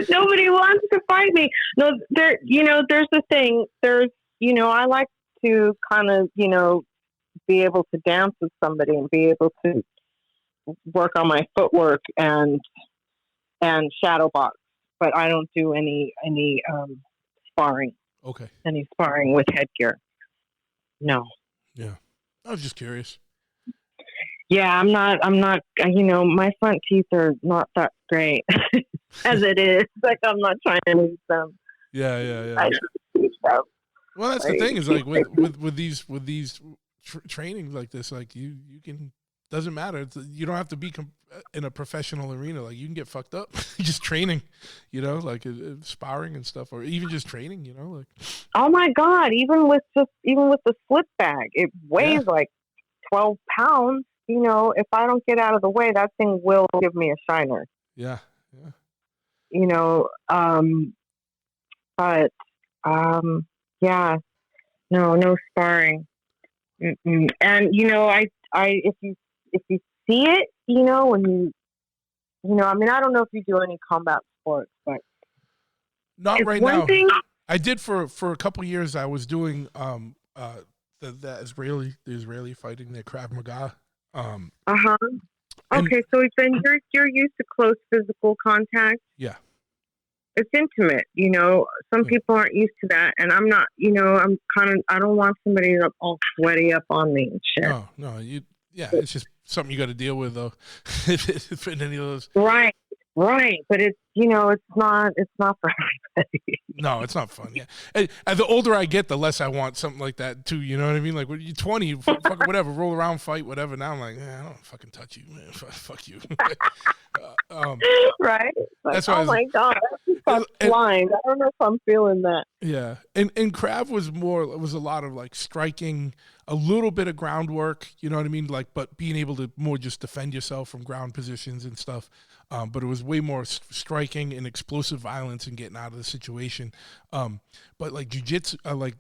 Nobody wants to fight me. No, there's the thing. I like to kind of, be able to dance with somebody and be able to work on my footwork and shadow box. But I don't do any sparring. Okay. Any sparring with headgear. No. Yeah. I was just curious. Yeah, I'm not, my front teeth are not that great as it is. Like, I'm not trying to lose them. Yeah. Well, that's the thing is like with these trainings like this, like you can, doesn't matter. You don't have to be in a professional arena. Like you can get fucked up just training, like sparring and stuff, or even just training, like. Oh my God. Even with the slip bag, it weighs like 12 pounds. If I don't get out of the way, that thing will give me a shiner. Yeah. But yeah, no sparring. Mm-mm. And if you see it, when I don't know if you do any combat sports, but not right now. I did for a couple years. I was doing the Israeli fighting, the Krav Maga. Okay, so then you're used to close physical contact. Yeah. It's intimate, some people aren't used to that, and I'm not, I don't want somebody all sweaty up on me and shit. No, it's just something you got to deal with though. If in any of those. Right. But it's, it's not for everybody. No, it's not fun. Yeah. And the older I get, the less I want something like that too. You know what I mean? Like when you're 20, you fucking whatever, roll around, fight, whatever. Now I'm like, I don't fucking touch you, man. Fuck you. Right. Like, that's why my God. I'm blind. I don't know if I'm feeling that. Yeah. And Krav was a lot of like striking, a little bit of groundwork, you know what I mean? Like, but being able to more just defend yourself from ground positions and stuff. But it was way more striking and explosive violence and getting out of the situation. But like jujitsu,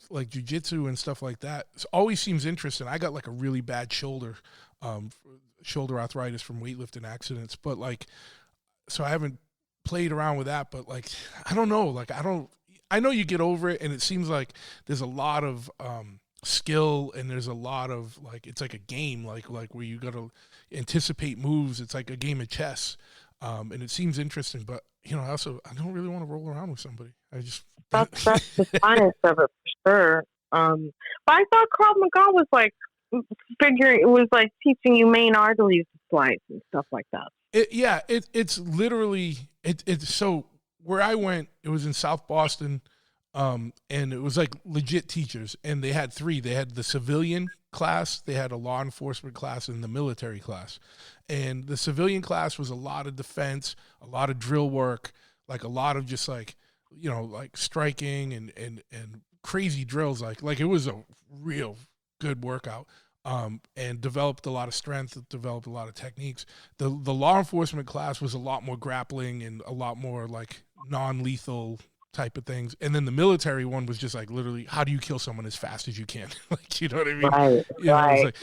like jujitsu and stuff like that, it always seems interesting. I got like a really bad shoulder arthritis from weightlifting accidents. But like, so I haven't played around with that. But like, I don't know. Like, I know you get over it, and it seems like there's a lot of skill, and there's a lot of like, it's like a game, like where you got to anticipate moves. It's like a game of chess. And it seems interesting, but I don't really want to roll around with somebody. That's the science of it for sure. But I thought Krav Maga was like it was like teaching you main arteries to slice and stuff like that. It's literally it's so where I went, it was in South Boston, and it was like legit teachers, and they had three. They had the civilian class, they had a law enforcement class, and the military class. And the civilian class was a lot of defense, a lot of drill work, like a lot of just like, like striking and crazy drills. Like it was a real good workout, and developed a lot of strength, developed a lot of techniques. The law enforcement class was a lot more grappling and a lot more like non-lethal type of things. And then the military one was just like literally, how do you kill someone as fast as you can? Like, you know what I mean?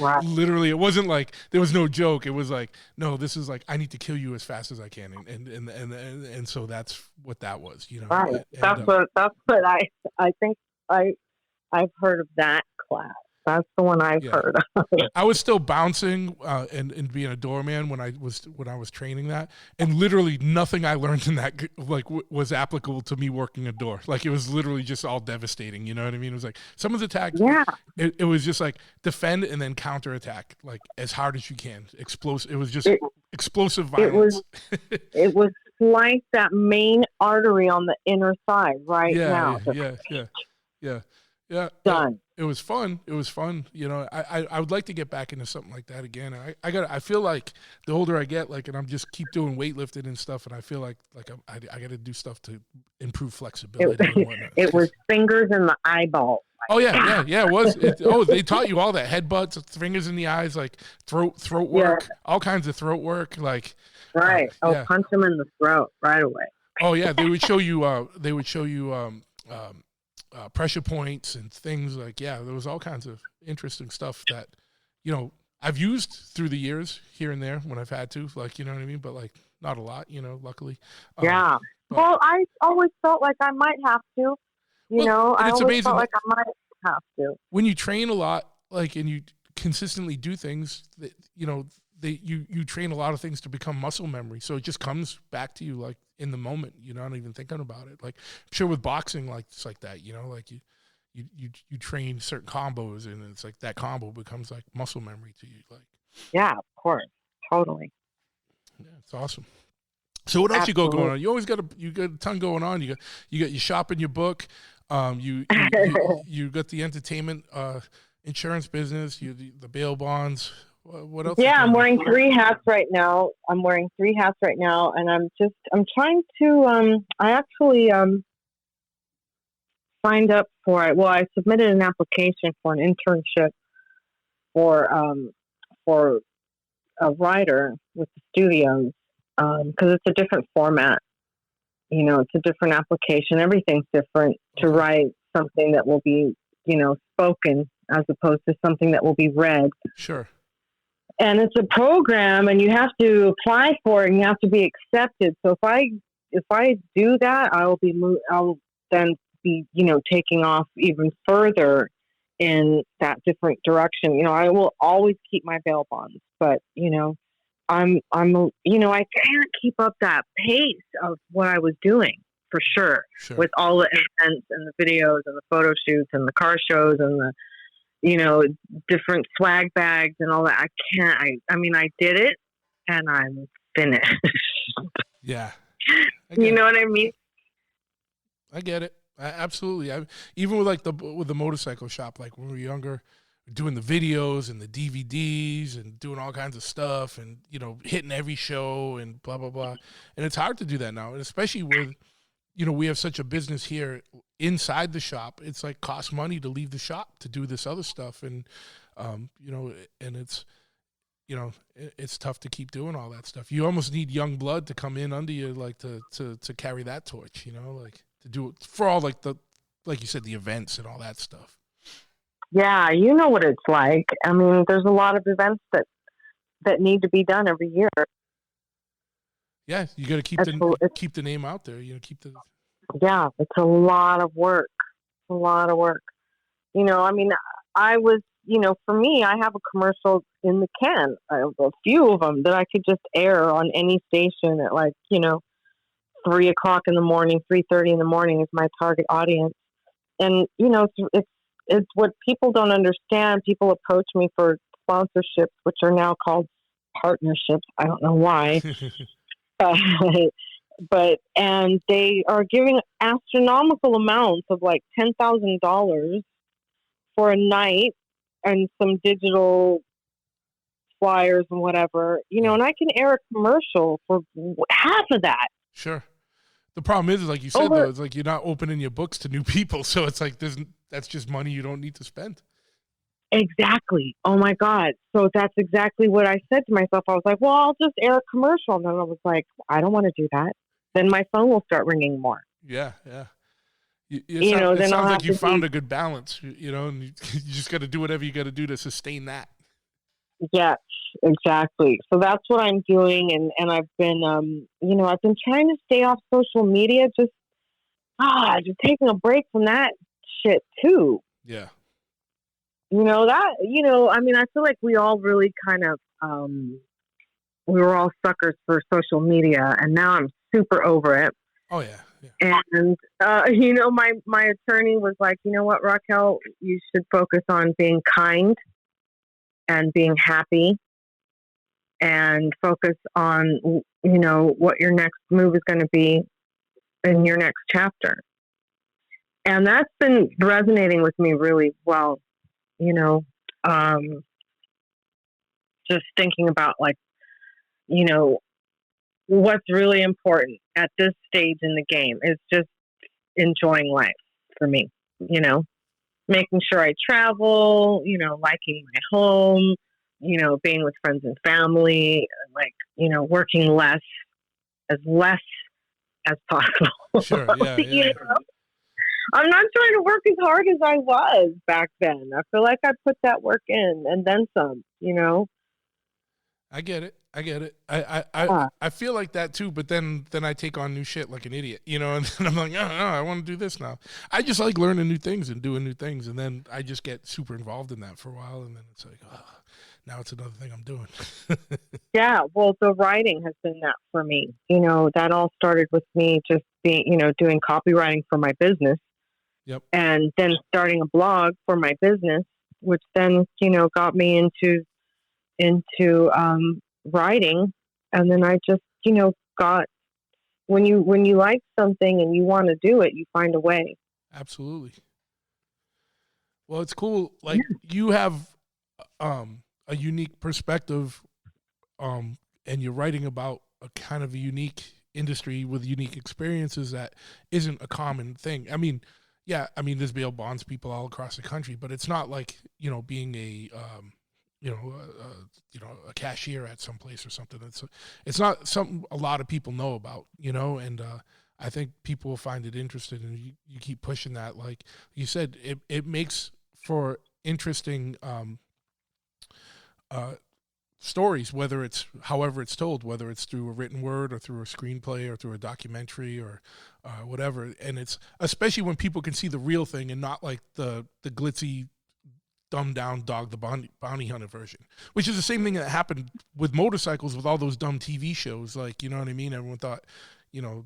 Right. Literally, it wasn't like there was no joke. It was like, no, this is like, I need to kill you as fast as I can. And so that's what that was, Right. That's what I think I've heard of that class. That's the one I've heard of. I was still bouncing and being a doorman when I was training that, and literally nothing I learned in that was applicable to me working a door. Like it was literally just all devastating. You know what I mean? It was like someone's attacked. Yeah. It was just like defend and then counterattack, like as hard as you can. Explosive. It was just explosive violence. It was like that main artery on the inner side now. Yeah. Done. It was fun. I would like to get back into something like that again. I feel like the older I get, like, and I'm just keep doing weightlifting and stuff, and I feel like I got to do stuff to improve flexibility and whatnot. It was fingers in the eyeball. Oh yeah, it was. They taught you all that: headbutts, fingers in the eyes, like throat work, all kinds of throat work, like. Right. Punch him in the throat right away. Oh yeah, they would show you. Pressure points and things like, there was all kinds of interesting stuff that, I've used through the years here and there when I've had to, like, you know what I mean? But like not a lot, luckily. Yeah. But, Well, I always felt like I might have to, I it's always amazing felt like I might have to. when you train a lot, like, and you consistently do things that, you train a lot of things to become muscle memory. So it just comes back to you like in the moment. You're not even thinking about it. Like, I'm sure with boxing, like it's like that. Like you train certain combos, and it's like that combo becomes like muscle memory to you. Like, yeah, of course, totally. Yeah, it's awesome. So what else Absolutely. you got going on? You always got a ton going on. You got your shop and your book. You got the entertainment insurance business. The bail bonds. What else? Yeah, I'm wearing 3 hats right now. And I'm trying to. I actually signed up for it. Well, I submitted an application for an internship for a writer with the studios because it's a different format. It's a different application. Everything's different to write something that will be, spoken as opposed to something that will be read. Sure. And it's a program, and you have to apply for it, and you have to be accepted. So if I do that, I'll then be, taking off even further in that different direction. I will always keep my bail bonds, but I can't keep up that pace of what I was doing for sure. With all the events and the videos and the photo shoots and the car shows and the, different swag bags and all that. I can't, I did it and I'm finished. Yeah. You know what I mean? I get it. Absolutely. Even with with the motorcycle shop, like when we were younger, doing the videos and the DVDs and doing all kinds of stuff and, hitting every show and blah, blah, blah. And it's hard to do that now. And especially with, we have such a business here inside the shop. It's like costs money to leave the shop to do this other stuff. And, and it's, it's tough to keep doing all that stuff. You almost need young blood to come in under you, like to carry that torch, like to do it for all like you said, the events and all that stuff. Yeah, you know what it's like. I mean, there's a lot of events that need to be done every year. Yeah, you got to keep the name out there. Keep the. Yeah, it's a lot of work. A lot of work. I was, for me, I have a commercial in the can. I have a few of them that I could just air on any station at 3 o'clock in the morning, 3:30 in the morning is my target audience. And, it's what people don't understand. People approach me for sponsorships, which are now called partnerships. I don't know why. And they are giving astronomical amounts of $10,000 for a night and some digital flyers and whatever, and I can air a commercial for half of that. Sure. The problem is like you said, though, it's like you're not opening your books to new people. So it's like that's just money you don't need to spend. Exactly. Oh, my God. So that's exactly what I said to myself. I was like, well, I'll just air a commercial. And then I was like, I don't want to do that. Then my phone will start ringing more. Yeah, yeah. It sounds like you found a good balance, and you just got to do whatever you got to do to sustain that. Yes, exactly. So that's what I'm doing. And I've been, I've been trying to stay off social media, just taking a break from that shit too. Yeah. I feel like we all really kind of, we were all suckers for social media, and now I'm super over it. Oh yeah. Yeah. And, my attorney was like, you know what, Raquel, you should focus on being kind and being happy and focus on, what your next move is going to be in your next chapter. And that's been resonating with me really well, just thinking about what's really important at this stage in the game is just enjoying life for me, making sure I travel, liking my home, being with friends and family, working less as possible. Sure, yeah. You know? I'm not trying to work as hard as I was back then. I feel like I put that work in and then some, you know? I get it. Yeah. I feel like that too, but then I take on new shit like an idiot, you know, and then I'm like, oh, I want to do this now. I just like learning new things and doing new things, and then I just get super involved in that for a while, and then it's like, oh, now it's another thing I'm doing. Yeah, well, the writing has been that for me. You know, that all started with me just being, you know, doing copywriting for my business. Yep. And then starting a blog for my business, which then, you know, got me into writing. And then I just, you know, when you like something and you want to do it, you find a way. Absolutely. Well, it's cool. Like you have a unique perspective, and you're writing about a kind of a unique industry with unique experiences that isn't a common thing. I mean, yeah, I mean, there's bail bonds people all across the country, but it's not like, you know, being a a cashier at some place or something. It's not something a lot of people know about, you know, and I think people will find it interesting, and you keep pushing that. Like you said, it makes for interesting stories, whether it's however it's told, whether it's through a written word or through a screenplay or through a documentary or whatever. And it's especially when people can see the real thing and not like the glitzy, dumbed down Dog the Bounty Hunter version, which is the same thing that happened with motorcycles with all those dumb TV shows. Like, you know what I mean? Everyone thought, you know,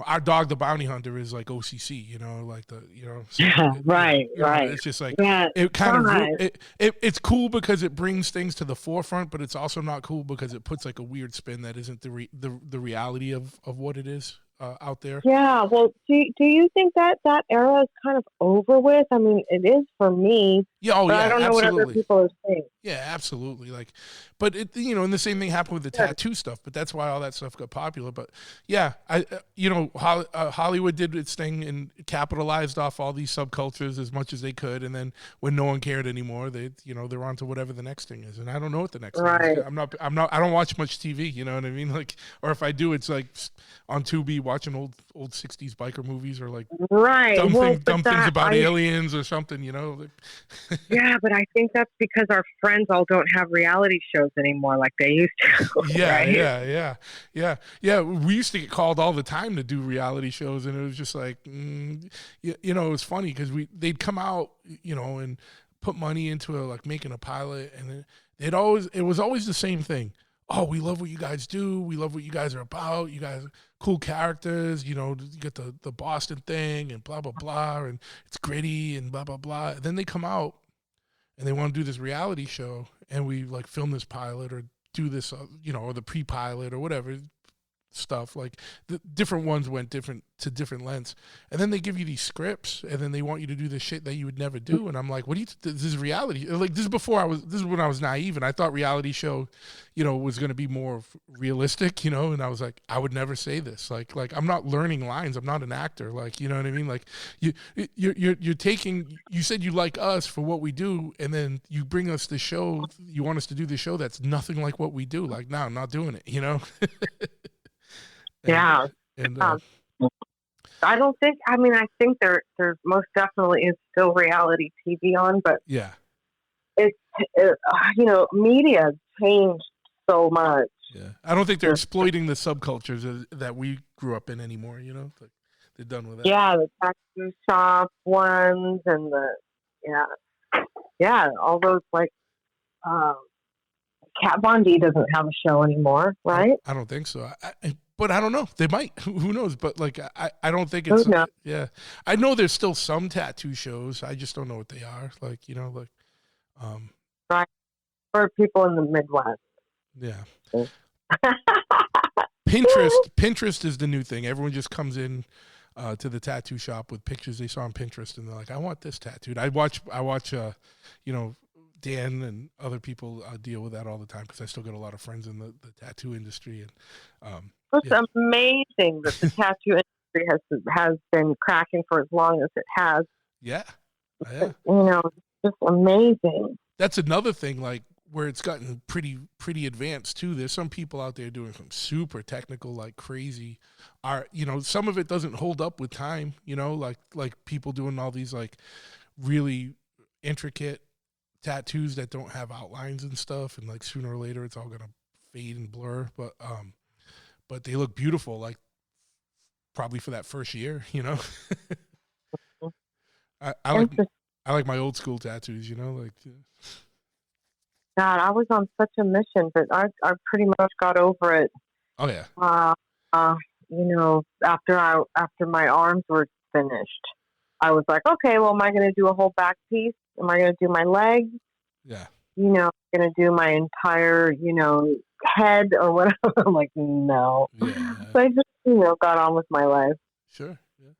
our Dog the Bounty Hunter is like OCC, you know, like the, you know. So Right. It's just like, it kind of, it's cool because it brings things to the forefront, but it's also not cool because it puts like a weird spin that isn't the reality of what it is out there. Yeah. Well, do you think that era is kind of over with? I mean, it is for me. Yeah. Oh, but yeah. I don't know absolutely. what other people are saying. Yeah, absolutely. Like, but it, you know, and the same thing happened with the tattoo stuff, but that's why all that stuff got popular. But yeah, Hollywood did its thing and capitalized off all these subcultures as much as they could. And then when no one cared anymore, they're on to whatever the next thing is. And I don't know what the next thing is. I don't watch much TV, you know what I mean? Like, or if I do, it's like on Tubi watching old 60s biker movies or like dumb things about aliens or something, you know? Yeah, but I think that's because our friends all don't have reality shows anymore like they used to. Yeah, right? yeah. We used to get called all the time to do reality shows, and it was just like, it was funny because they'd come out, you know, and put money into like making a pilot, and it was always the same thing. Oh, we love what you guys do. We love what you guys are about. You guys are cool characters. You know, you get the Boston thing and blah, blah, blah. And it's gritty and blah, blah, blah. And then they come out and they want to do this reality show. And we like film this pilot or do this, or the pre-pilot or whatever stuff. Like the different ones went to different lengths. And then they give you these scripts and then they want you to do this shit that you would never do. And I'm like, this is reality. Like this is when I was naive and I thought reality show, you know, was going to be more realistic, you know? And I was like, I would never say this. Like I'm not learning lines. I'm not an actor. Like, you know what I mean? Like you're taking, you said you like us for what we do. And then you bring us the show. You want us to do the show that's nothing like what we do. Like, no, I'm not doing it, you know? Yeah. I don't think, I think there most definitely is still reality TV on, but yeah, media has changed so much. Yeah. I don't think they're exploiting the subcultures that we grew up in anymore, you know? Like, they're done with that. Yeah, the tattoo shop ones and all those like, Kat Von D doesn't have a show anymore, right? I don't think so. But I don't know. They might. Who knows? But like, I don't think it's. Yeah, I know there's still some tattoo shows. I just don't know what they are. Like, you know, like. Right. For people in the Midwest. Yeah. Pinterest is the new thing. Everyone just comes in to the tattoo shop with pictures they saw on Pinterest, and they're like, "I want this tattooed." I watch. Dan and other people deal with that all the time because I still got a lot of friends in the tattoo industry, and it's amazing that the tattoo industry has been cracking for as long as it has. Yeah. You know, it's just amazing. That's another thing. Like where it's gotten pretty advanced too. There's some people out there doing some super technical, like crazy art. Some of it doesn't hold up with time. Like people doing all these like really intricate tattoos that don't have outlines and stuff, and like sooner or later it's all gonna fade and blur. But they look beautiful, like probably for that first year. I like my old school tattoos. Like. God, I was on such a mission, but I pretty much got over it. Oh yeah. After my arms were finished, I was like, okay, well, am I going to do a whole back piece? Am I going to do my legs? Yeah. Going to do my entire, head or whatever? I'm like, no. Yeah. So I just, got on with my life. Sure. Yeah.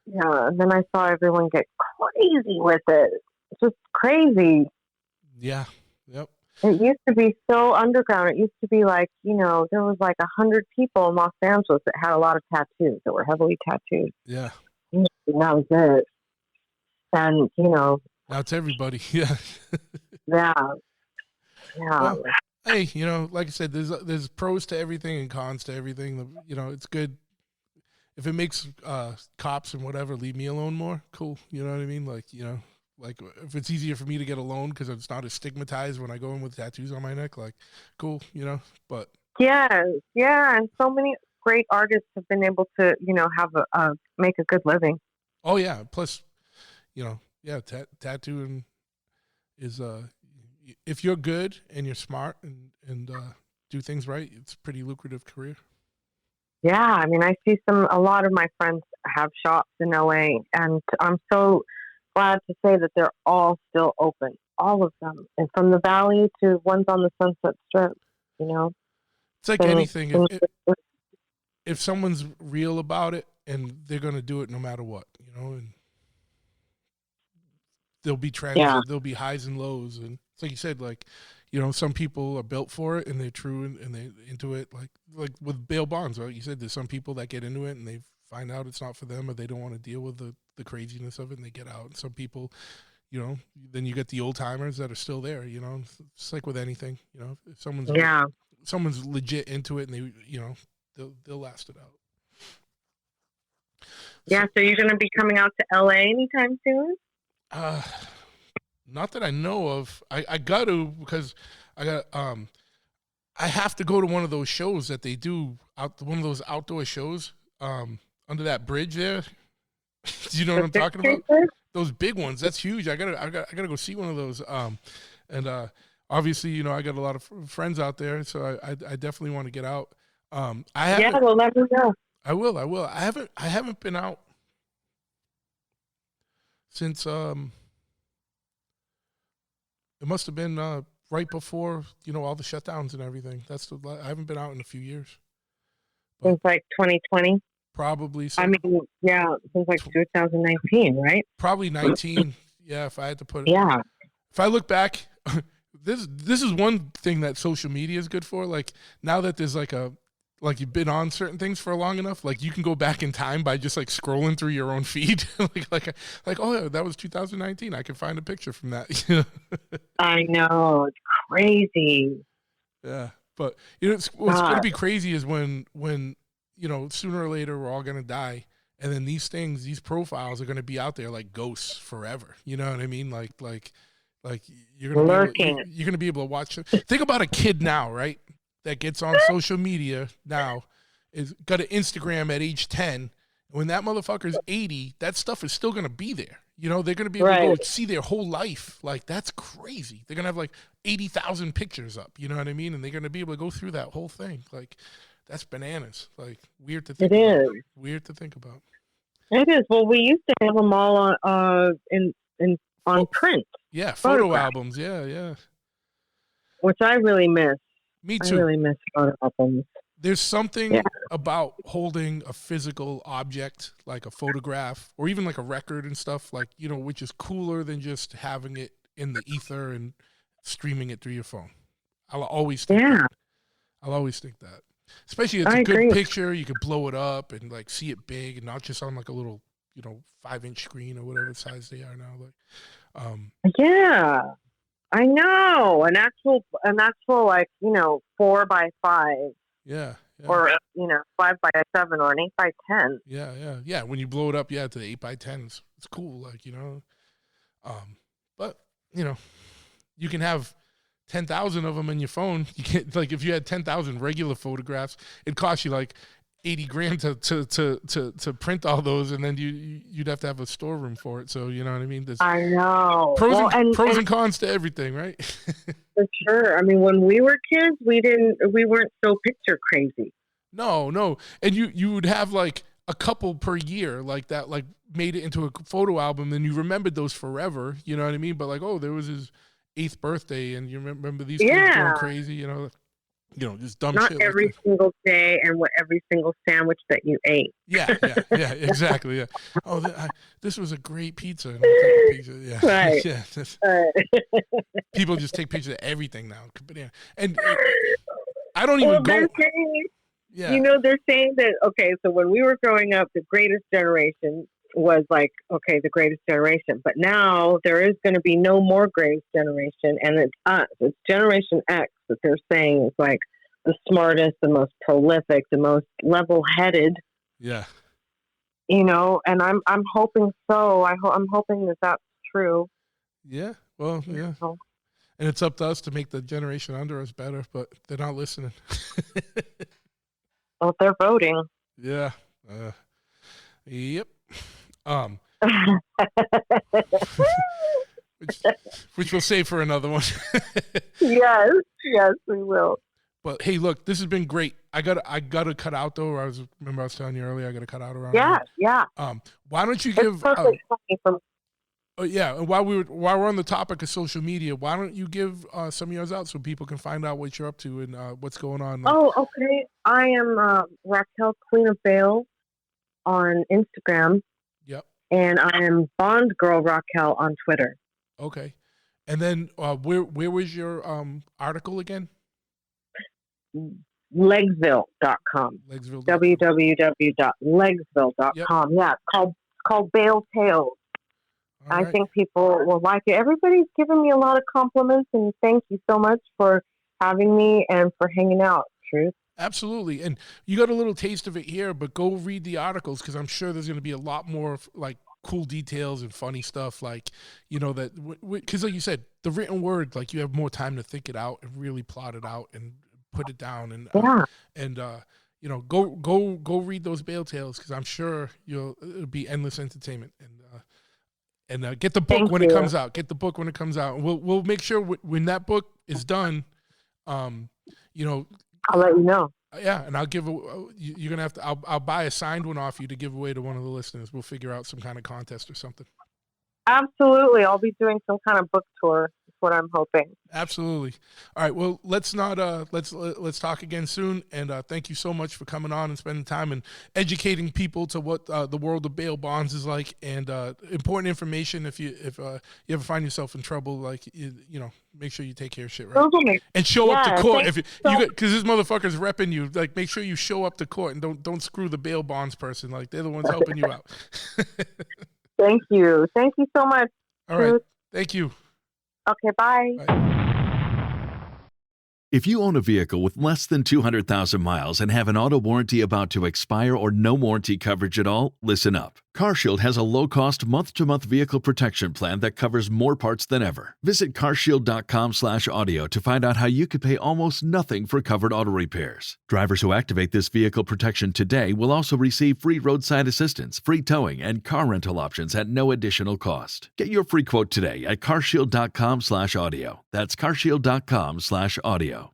Yeah. And then I saw everyone get crazy with it. It's just crazy. Yeah. Yep. It used to be so underground. It used to be like, there was like 100 people in Los Angeles that had a lot of tattoos, that were heavily tattooed. Yeah. And that was it. And, now it's everybody. Yeah. Yeah. Yeah. Well, hey, like I said, there's pros to everything and cons to everything. It's good. If it makes cops and whatever leave me alone more, cool. You know what I mean? Like if it's easier for me to get a loan because it's not as stigmatized when I go in with tattoos on my neck, like cool, but yeah, and so many great artists have been able to, have make a good living. Oh yeah, plus, tattooing is if you're good and you're smart and do things right, it's a pretty lucrative career. Yeah, I mean, I see a lot of my friends have shops in LA, and I'm so glad to say that they're all still open, all of them, and from the Valley to ones on the Sunset Strip. It's like anything. If someone's real about it and they're going to do it no matter what, and there'll be trends, there'll be highs and lows, and it's like you said, like some people are built for it and they're true and they're into it. Like with bail bonds, right? You said there's some people that get into it and they find out it's not for them or they don't want to deal with the craziness of it and they get out. And some people, then you get the old timers that are still there. It's like with anything. If someone's legit into it and they they'll last it out. Yeah, so you're going to be coming out to LA anytime soon? Not that I know of. I got to, because I have to go to one of those shows that they do one of those outdoor shows under that bridge there. Do you know what I'm talking about? Those big ones. That's huge. I gotta go see one of those. And obviously, I got a lot of friends out there, so I definitely want to get out. Well, let me know. I will. I haven't been out since it must have been right before all the shutdowns and everything. I haven't been out in a few years. Since like 2020. Probably. I mean, yeah, since like 2019, right? Probably 19. Yeah, if I had to put it. Yeah. If I look back, this is one thing that social media is good for. Like now that there's like you've been on certain things for long enough, like you can go back in time by just like scrolling through your own feed. like oh yeah, that was 2019. I can find a picture from that. I know, it's crazy. Yeah, but what's going to be crazy is when sooner or later we're all going to die, and then these profiles are going to be out there like ghosts forever. You know what I mean? Like you're going to be able to watch it. Think about a kid now, right? That gets on social media now, is got an Instagram at age 10. When that motherfucker's 80, that stuff is still going to be there. They're going to be able to go see their whole life. Like, that's crazy. They're going to have like 80,000 pictures up. You know what I mean? And they're going to be able to go through that whole thing. Like, that's bananas. Like, weird to think about. It is. Weird to think about. It is. Well, we used to have them all on print. Yeah, photo albums. Yeah. Which I really miss. Me too. I really miss photo albums. There's something about holding a physical object, like a photograph, or even like a record and stuff, like, which is cooler than just having it in the ether and streaming it through your phone. I'll always think that. Especially if it's a good picture, you can blow it up and like see it big and not just on like a little, 5-inch screen or whatever size they are now. Like, I know an actual like 4x5 Yeah. or 5x7 or an 8x10. Yeah. When you blow it up, to the 8x10s, it's cool. Like but you can have 10,000 of them in your phone. You can't, like, if you had 10,000 regular photographs, it'd cost you like $80,000 to print all those, and then you'd have to have a storeroom for it. So you know what I mean? I know. Pros and cons to everything, right? For sure. I mean, when we were kids, we weren't so picture crazy. No, and you would have like a couple per year like that, like made it into a photo album, and you remembered those forever. You know what I mean? But like, oh, there was his 8th birthday, and you remember these kids going crazy. Just dumb Not shit. Not every single day and every single sandwich that you ate. Yeah, exactly. Yeah. Oh, this was a great pizza. And I'll take a picture. Yeah, right. Yeah. People just take pictures of everything now. And I don't even go. Yeah. They're saying that, okay, so when we were growing up, the greatest generation was like, okay, the greatest generation. But now there is going to be no more greatest generation, and it's us. It's Generation X that they're saying is like the smartest, the most prolific, the most level-headed. Yeah. And I'm hoping so. I'm hoping that that's true. Yeah. Well, yeah. And it's up to us to make the generation under us better, but they're not listening. Well, they're voting. Yeah. Yep. Which we'll save for another one. Yes, we will. But hey, look, this has been great. I gotta cut out though. I was telling you earlier, I gotta cut out around. Yeah. Why don't you give? While we're on the topic of social media, why don't you give some of yours out so people can find out what you're up to and what's going on? Oh, okay. I am Raquel, Queen of Bale, on Instagram. Yep. And I am Bond Girl Raquel on Twitter. Okay. And then where was your article again? Legsville.com. www.legsville.com. Yep. Yeah, it's called Bale Tales. I think people will like it. Everybody's given me a lot of compliments, and thank you so much for having me and for hanging out, Truth. Absolutely. And you got a little taste of it here, but go read the articles, because I'm sure there's going to be a lot more like cool details and funny stuff, like, that, because like you said, the written word, like, you have more time to think it out and really plot it out and put it down. And go read those Bale Tales, because I'm sure it'll be endless entertainment. And get the book when it comes out. Get the book when it comes out. We'll make sure when that book is done, I'll let you know. Yeah, and I'll give. You're gonna have to. I'll buy a signed one off you to give away to one of the listeners. We'll figure out some kind of contest or something. Absolutely, I'll be doing some kind of book tour. That's what I'm hoping. Absolutely. All right. Well, let's not. Let's talk again soon. And thank you so much for coming on and spending time and educating people to what the world of bail bonds is like, and important information. If you ever find yourself in trouble, like make sure you take care of shit right and show up to court. If because this motherfucker's repping you, like, make sure you show up to court and don't screw the bail bonds person. Like, they're the ones helping you out. Thank you so much. All right. Thank you. Okay, bye. If you own a vehicle with less than 200,000 miles and have an auto warranty about to expire or no warranty coverage at all, listen up. CarShield has a low-cost month-to-month vehicle protection plan that covers more parts than ever. Visit carshield.com/audio to find out how you could pay almost nothing for covered auto repairs. Drivers who activate this vehicle protection today will also receive free roadside assistance, free towing, and car rental options at no additional cost. Get your free quote today at carshield.com/audio. That's carshield.com/audio.